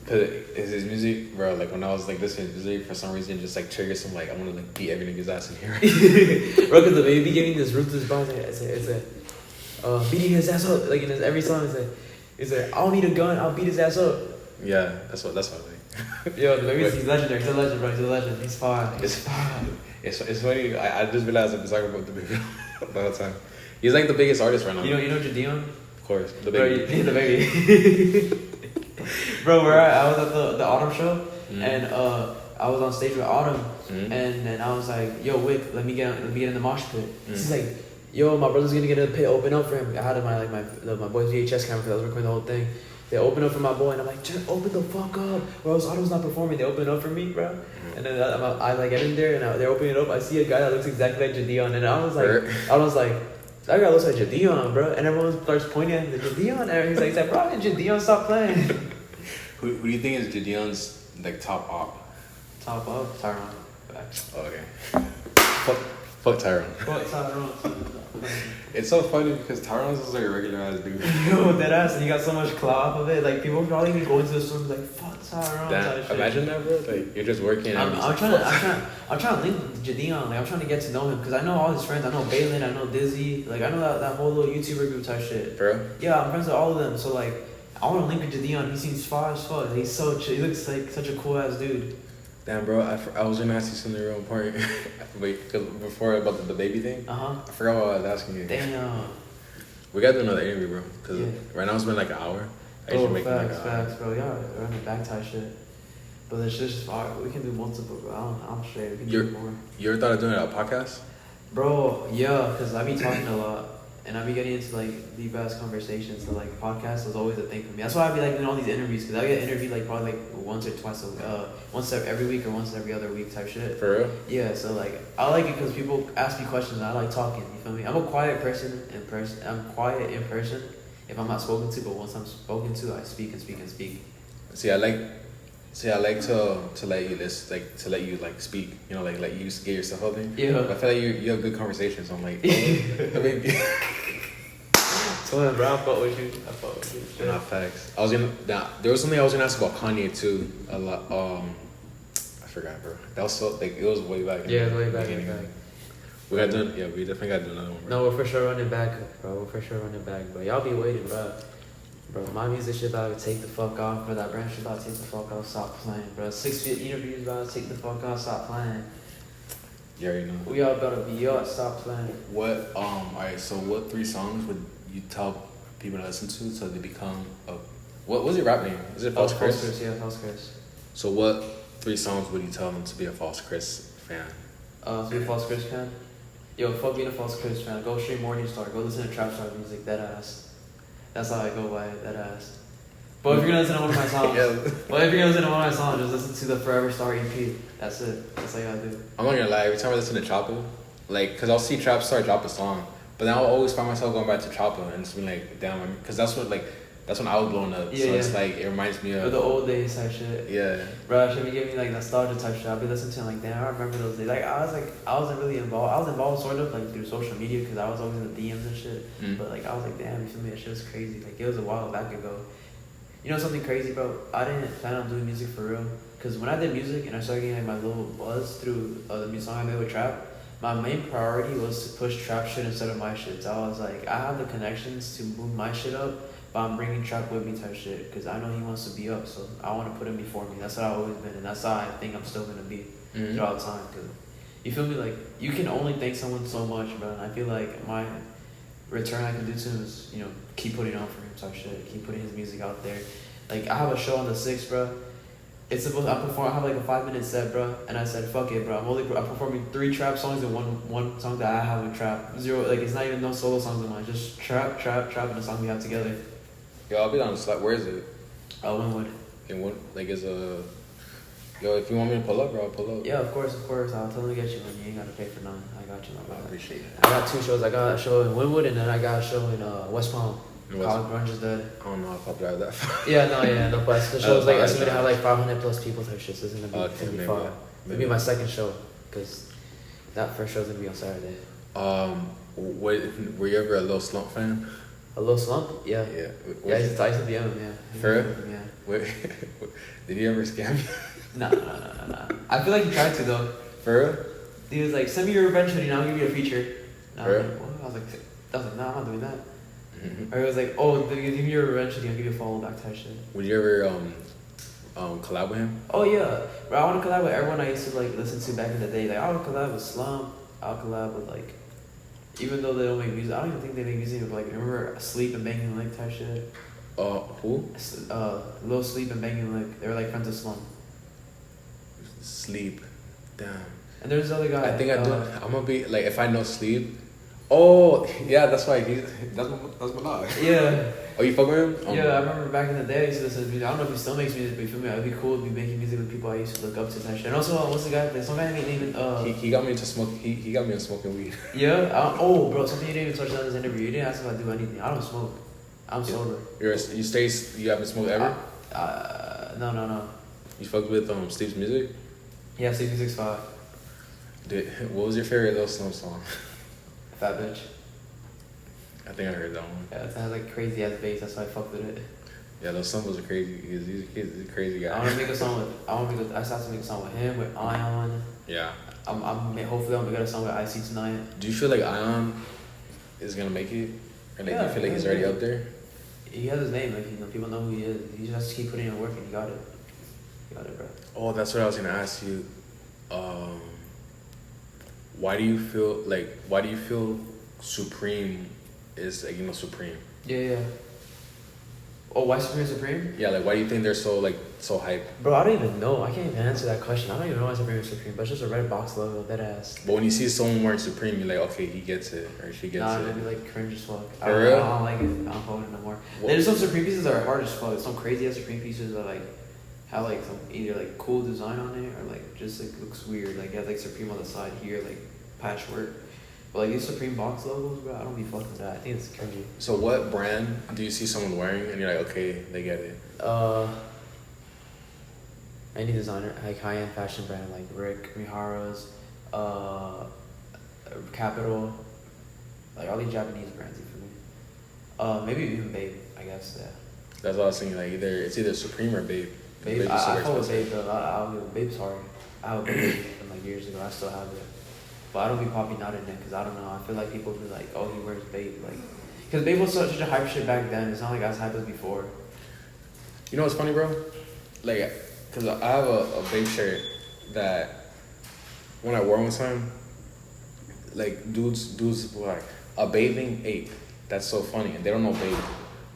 Cause it's his music, bro. Like, when I was, like, listening to music, for some reason, just, like, triggers some, like, I want to, like, beat every nigga's ass in here. Bro, cause the baby giving this ruthless bars. It's a beating his ass up. Like, in every song, it's a I don't need a gun. I'll beat his ass up. Yeah, that's what I think. Yo, the baby, he's legendary. He's a legend, bro. He's a legend. He's fine. It's funny. I just realized I've been talking about the baby the whole time. He's, like, the biggest artist right now. You know Jadion? Of course, the baby. Bro, the baby. Bro, I was at the Autumn show, and I was on stage with Autumn, and then I was like, "Yo, Wick, let me get in the mosh pit." She's like, "Yo, my brother's gonna get in the pit. Open up for him." I had my boy's VHS camera because I was recording the whole thing. They open up for my boy, and I'm like, "Open the fuck up!" Or else Autumn's not performing. They open up for me, bro. And then I like get in there, and they're opening it up. I see a guy that looks exactly like Jadion, and I was like. That guy looks like Jadion, bro. And everyone starts pointing at the Jadion, and he's like, "Bro, Jadion, stop playing." Who do you think is Jadion's, like, top op? Top up, Tyron. Oh, okay. Fuck Tyron. Fuck Tyron. It's so funny because Tyron's is like a regular ass dude. Yo, that ass, and you got so much clout of it. Like, people probably be going to the store and be like, "Fuck Tyron." Imagine that, bro. Like, you're just working. I'm trying to link with Jadion. Like, I'm trying to get to know him because I know all his friends. I know Balin. I know Dizzy. Like, I know that whole little YouTuber group type shit. Bro. Yeah, I'm friends with all of them. So, like, I want to link with Jadion. He seems far as fuck. He's so chill. He looks like such a cool ass dude. Damn, bro. I was gonna ask you something real important. Wait, cause before about the baby thing. I forgot what I was asking you. Damn. We gotta do another interview, bro. Cause right now it's been like an hour. Facts, bro. Y'all running back type shit. But it's just far. We can do multiple, bro. I'm straight. We can do more. You ever thought of doing a podcast? Bro, yeah, cause I be talking a lot. And I be getting into, like, deep ass conversations. So, like, podcasts was always a thing for me. That's why I be, like, doing all these interviews. Because I get interviewed, like, probably, like, once or twice once every week or once every other week type shit. For real? Yeah, so, like, I like it because people ask me questions and I like talking. You feel me? I'm a quiet person in person. I'm quiet in person if I'm not spoken to. But once I'm spoken to, I speak and speak and speak. See, I like to let you speak. You know, like let you get yourself up in. Yeah. But I feel like you have good conversations. So I'm like, So, bro, I fuck with you. Not facts. There was something I was gonna ask about Kanye too. A lot. I forgot, bro. That was so like it was way back. Yeah, it was way back. We gotta do. Yeah, we definitely gotta do another one, bro. No, we're for sure running back, bro. We're for sure running back, bro. Y'all be waiting, bro. Bro, my music shit about to take the fuck off, bro. That brand shit about to take the fuck off. Stop playing, bro. 6 feet interviews about to take the fuck off. Stop playing. You already know. We all about to be up. Stop playing. What? Alright. So, what 3 songs would you tell people to listen to so they become a? What was your rap name? Is it Falsecris? Falsecris, yeah, Falsecris. So, what 3 songs would you tell them to be a Falsecris fan? To be a Falsecris fan? Yo, fuck being a Falsecris fan. Go stream Morningstar. Go listen to Trapstar music. That ass. That's how I go by it. That ass. But if you're gonna listen to one of my songs, just listen to the Forever Star EP. That's it. That's all you gotta do. I'm not gonna lie. Every time I listen to Choppa, like, cause I'll see Trapstar drop a song, but then I'll always find myself going back to Choppa and just being like, damn, cause that's when I was blowing up. Yeah, so yeah. it's like it reminds me of the old days type shit. Yeah. Bro, it should be giving me like nostalgia type shit. I'll be listening to it like, damn, I remember those days. Like I wasn't really involved. I was involved sort of like through social media because I was always in the DMs and shit. But like I was like, damn, you feel me? That shit was crazy. Like it was a while back ago. You know something crazy, bro? I didn't plan on doing music for real. Cause when I did music and I started getting like my little buzz through the new song I made with Trap, my main priority was to push Trap shit instead of my shit. So I was like, I have the connections to move my shit up, but I'm bringing Trap with me type shit. Cause I know he wants to be up, so I want to put him before me. That's what I've always been, and that's how I think I'm still gonna be throughout time. Cause you feel me? Like you can only thank someone so much, bro. And I feel like my return I can do to him is, you know, keep putting on for him type shit, keep putting his music out there. Like I have a show on the 6th, bro. It's supposed I have like a 5-minute set, bro, and I said fuck it, bro. I'm performing 3 Trap songs and one song that I have in Trap. 0, like it's not even no solo songs of mine, just Trap, and the song we have together. Yo, I'll be honest. Like, where is it? Winwood. In what? Like, is a. Yo, if you want me to pull up, bro, I'll pull up. Yeah, of course. I'll totally get you one. You ain't gotta pay for none. I got you, my brother. I appreciate it. I got 2 shows. I got a show in Winwood and then I got a show in West Palm. College Grunge is dead. I don't know if I'll drive that far. No, but the show's like estimated to have like 500 plus people type shit. So it's gonna be fun. It'll be my second show because that first show's gonna be on Saturday. Were you ever a Lil Slump fan? A little slump? Yeah. Yeah. I used to be on him, yeah. For real? Yeah. Wait, did he ever scam you? Nah. I feel like he tried to though. For real? He was like, send me your revenge hoodie and I'll give you a feature. For real? I was like, nah, I'm not doing that. Or he was like, oh, give me your revenge hoodie, I'll give you a follow back type shit. Would you ever collab with him? Oh yeah, bro, I want to collab with everyone I used to like listen to back in the day. Like I would collab with Slump. I'll collab with like, even though they don't make music, I don't even think they make music. But like, remember Sleep and Banging Lick type shit? Who? Lil Sleep and Banging Lick. They were like friends of Slump. Sleep, damn. And there's this other guy. I think I do. I'm gonna be like, if I know Sleep. Oh yeah, that's why that's my dog. Yeah. Oh, you fuck with him? Yeah, I remember back in the day I used to listen to music. I don't know if he still makes music, but you feel me? It'd be cool to be making music with people I used to look up to type shit. And also, what's the guy? There's some guy named He got me into smoke. He got me into smoking weed. Yeah. Bro, something you didn't even touch on this interview. You didn't ask if I do anything. I don't smoke. I'm sober. You haven't smoked ever? No. You fucked with Steve's music? Yeah, Steve Music's 5. Dude, what was your favorite Lil Slump song? Fat Bitch. I think I heard that one. Yeah, it has like crazy ass bass. That's why I fucked with it. Yeah, Lil Slump was a crazy. He's a crazy guy. I want to make a song with. I started to make a song with him, with Ion. Yeah. Hopefully I'm gonna get a song with IC tonight. Do you feel like Ion is gonna make it, or like do you feel like he's already up there? He has his name. Like people know who he is. He just has to keep putting in work, and he got it. Bro. Oh, that's what I was gonna ask you. Why do you feel Supreme is like, Supreme? Yeah. Oh, why Supreme? Yeah, like why do you think they're so hype? Bro, I don't even know. I can't even answer that question. I don't even know why Supreme is Supreme, but it's just a red box logo, that ass. But when you see someone wearing Supreme, you're like, okay, he gets it, or she gets it. Nah, maybe like cringe as fuck. For real? I don't like it. I don't hold it no more. There's some Supreme pieces that are hard as fuck. Some crazy ass Supreme pieces that like have like some either like cool design on it or like just like looks weird. Like you have like Supreme on the side here, like patchwork. But like these Supreme box logos, bro, I don't be fucking with that. I think it's cringy. So what brand do you see someone wearing and you're like, okay, they get it? Any designer, like high-end fashion brand, like Rick, Mihara's, Capital, like all these Japanese brands, you feel me? Maybe even Babe, I guess, yeah. That's what I was thinking, like it's either Supreme or Babe. Babe, I fuck with Babe though. Babe's hard. I have a baby from like years ago. I still have it, but I don't be popping out in it because I don't know. I feel like people be like, oh, he wears Bape, like, because Bape was such a hype shit back then. It's not like as hype as before. You know what's funny, bro? Like, cause I have a Bape shirt that when I wore one time, like dudes were like a bathing ape. That's so funny, and they don't know Bape.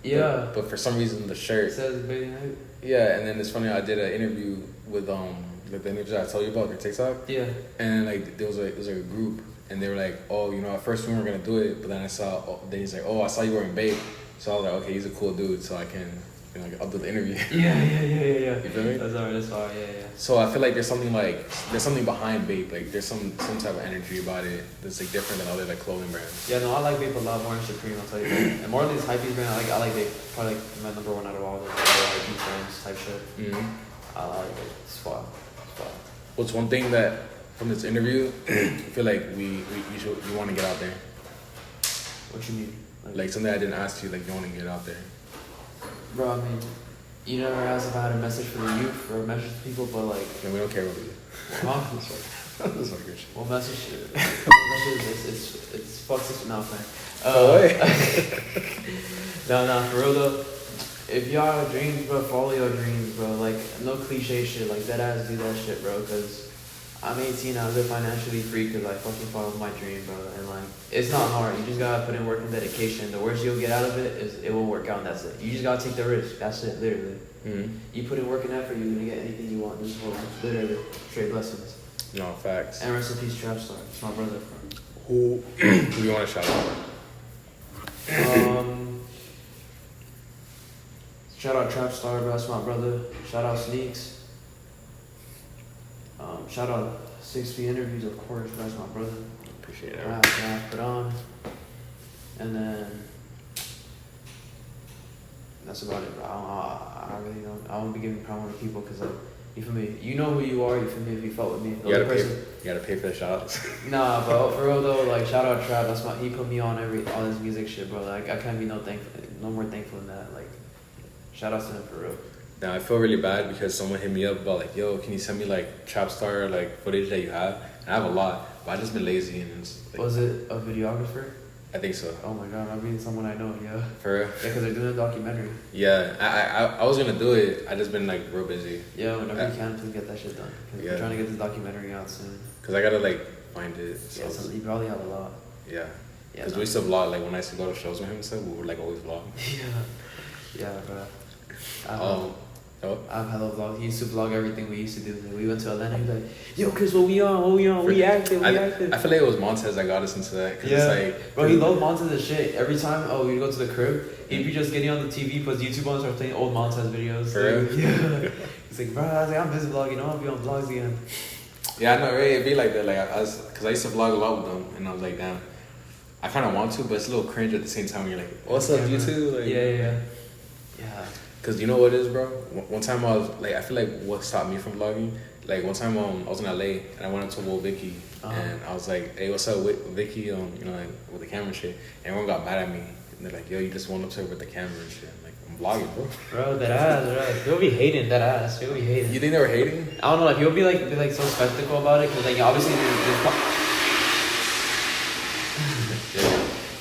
Yeah. But for some reason the shirt It says bathing ape. Yeah, and then it's funny. I did an interview with like the interview I told you about, your TikTok. Yeah. And like it was like a group, and they were like, oh, you know, at first we weren't gonna do it, but then then he's like, oh, I saw you wearing Bape, so I was like, okay, he's a cool dude, so I can, you know, I'll do the interview. Yeah. You feel me? That's alright. Yeah. So I feel like there's something behind Bape, like there's some type of energy about it that's like different than other like clothing brands. Yeah, no, I like Bape a lot more than Supreme. I'll tell you that. And more of these hypebeast brands, I like Bape. Probably like my number one out of all the hypebeast brands type shit. Mm-hmm. I like it. It's fun. What's one thing that from this interview I feel like we want to get out there? What you mean? Like something I didn't ask you, like you want to get out there. Bro, I mean, you never asked if I had a message for the youth or a message to people, but like. No, we don't care about you. Huh? That's not good shit. What message? It's fuck this. No, man. No, for real though. If y'all have dreams, bro, follow your dreams, bro. Like, no cliche shit. Like, deadass do that shit, bro. Because I'm 18, I live financially free because I fucking follow my dream, bro. And, like, it's not hard. You just gotta put in work and dedication. The worst you'll get out of it is it will work out, and that's it. You just gotta take the risk. That's it, literally. Mm-hmm. You put in work and effort, you're gonna get anything you want in this world. Literally. Straight blessings. No, facts. And rest in peace, Trapstar. It's my brother. Who do you want to shout out? Shout out Trapstar, bro. That's my brother. Shout out Sneaks. Shout out 6 Feet Interviews, of course. That's my brother. Appreciate it. I put on. And then that's about it, bro. I really don't. I won't be giving promo to people because, like, you feel me? You know who you are. You feel me? If you felt with me, You gotta pay for the shout outs. Nah, bro. For real though, like, shout out Trap. That's he put me on all this music shit, bro. Like, I can't be no more thankful than that. Like, shout out to him for real. Now I feel really bad because someone hit me up about like, yo, can you send me like Trapstar like footage that you have? And I have a lot, but I just been lazy and it's like, Was it a videographer? I think so. Oh my god, I'm reading someone I know, yeah. For real? Yeah, because they're doing a documentary. Yeah, I was gonna do it. I just been like real busy. Yeah, whenever you can, please get that shit done. Because we're trying to get this documentary out soon. Cause I gotta like find it. So Yeah, you probably have a lot. Yeah. Yeah, Cause we used to vlog like when I used to go to shows with him and stuff. We would like always vlog. Yeah, bro. Oh. I've had a vlog. He used to vlog everything we used to do. Like, we went to Atlanta. He was like, "Yo, Chris, what we on? We active. I feel like it was Montez that got us into that. Cause yeah, it's like, bro, he loved Montez's shit. Every time, we'd go to the crib, he'd be just getting on the TV, puts YouTube on, start playing old Montez videos. For real? Yeah. He's like, bro, I was like, I'm busy vlogging. I'll be on vlogs again. Yeah, I know, right? It'd be like that. Like cause I used to vlog a lot with them, and I was like, damn, I kind of want to, but it's a little cringe at the same time. You're like, what's up, YouTube? Like, Yeah. Cause you know what it is, bro. One time I was like, I feel like what stopped me from vlogging. Like one time I was in LA and I went up to Will Vicky and I was like, hey, what's up, Vicky? You know, like with the camera and shit. And everyone got mad at me and they're like, yo, you just went up to her with the camera and shit. I'm like, I'm vlogging, bro. Bro, that ass, right? You'll be hating that ass. You'll be hating. You think they were hating? I don't know. Like, you'll be like so skeptical about it because like obviously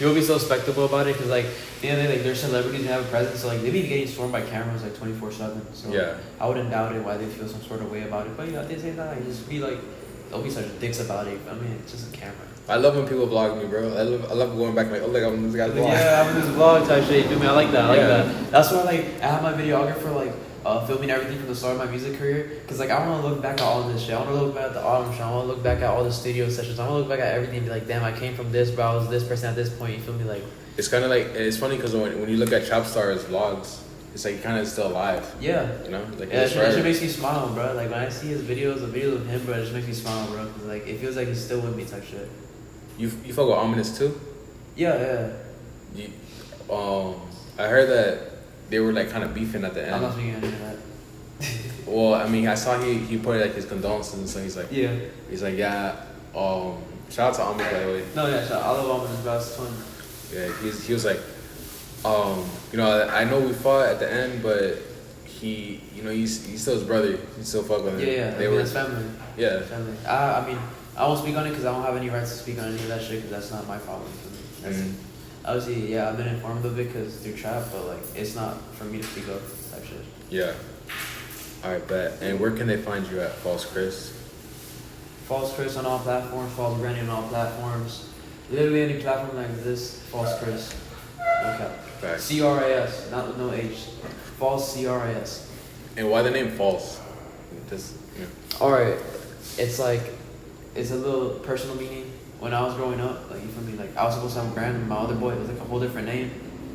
you'll be so skeptical about it because like they're celebrities and have a presence, so like they be getting swarmed by cameras like 24/7. So yeah, I wouldn't doubt it why they feel some sort of way about it. But at the same time, just be like, don't be such dicks about it. I mean, it's just a camera. I love when people vlog me, bro. I love going back like, oh, look, I'm this guy's vlog. Yeah, I'm in this vlog type shit. You feel me? I like that. That's why like I have my videographer like filming everything from the start of my music career. Cause like I want to look back at all this shit. I want to look back at the album show. I want to look back at all the studio sessions. I want to look back at everything and be like, damn, I came from this, bro. I was this person at this point. You feel me? Like. It's kind of like, it's funny because when you look at Trapstar's vlogs, it's like kind of still alive. Yeah. You know? Like, yeah, it just makes me smile, bro. Like when I see his videos, the videos of him, bro, it just makes me smile, bro. Cause like it feels like he's still with me type shit. You fuck with Ominous too? Yeah. I heard that they were like kind of beefing at the end. I'm not speaking any of that. Well, I mean, I saw he put like his condolences and so he's like, shout out to Ominous, by the way. No, yeah, shout out. I love Ominous, bro. It's fun. Yeah, he was like, you know, I know we fought at the end, but he, you know, he's still his brother. He still fuck with him. Yeah, They were his family. Yeah. Family. I mean, I won't speak on it because I don't have any rights to speak on any of that shit because that's not my problem. That's obviously, yeah, I've been informed of it because through trap, but like it's not for me to speak of type shit. Yeah. All right, bet. And where can they find you at, Falsecris? Falsecris on all platforms. False branding on all platforms. Literally any platform like this. Falsecris. Okay. Facts. CRIS, not with no H. False CRIS. And why the name False? Just All right, it's like it's a little personal meaning. When I was growing up, like you feel me, like I was supposed to have a brand. My other boy, it was like a whole different name.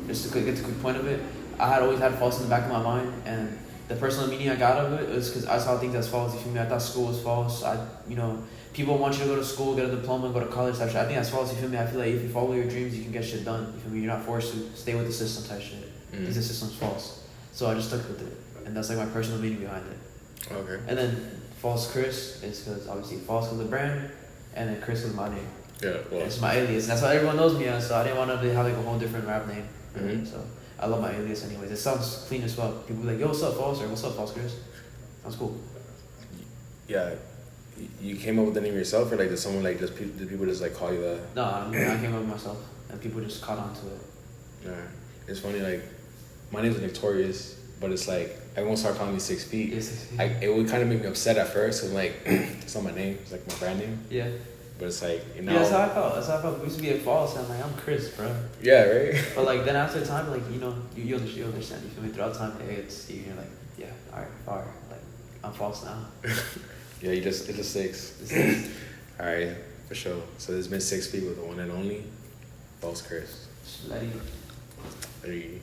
Just to get the quick point of it, I had always had false in the back of my mind, and the personal meaning I got of it was because I saw things as false. You feel me? I thought school was false. People want you to go to school, get a diploma, go to college type shit. I think that's false. You feel me? I feel like if you follow your dreams, you can get shit done. You feel me? You're not forced to stay with the system type shit. I think the system's false, so I just stuck with it, and that's like my personal meaning behind it. okay. And then Falsecris is because obviously false is the brand, and then Chris is my name. Yeah. Well. It's my alias. That's what everyone knows me as. So I didn't want to have like a whole different rap name. Mm-hmm. So I love my alias anyways. It sounds clean as fuck. People be like, yo, what's up, False? Or what's up, Falsecris? Sounds cool. Yeah. You came up with the name yourself, or like did someone like did people just like call you that? No, I came up with myself, and people just caught on to it. Yeah. It's funny, like my name's Torius, but it's like everyone started calling me 6 feet. Yeah, 6 feet. Like it would kind of make me upset at first, cause like it's not my name, it's like my brand name. Yeah. But it's like, you know. Yeah, that's how I felt. We used to be at False, and I'm like, I'm Chris, bro. Yeah, right. But like then after time, like you understand. You feel me? Throughout time, hey, it's Steve. You're like, yeah, all right. Like I'm False now. Yeah, it's a 6. All right, for sure. So there's been 6 people, the one and only Falsecris. Letty. There you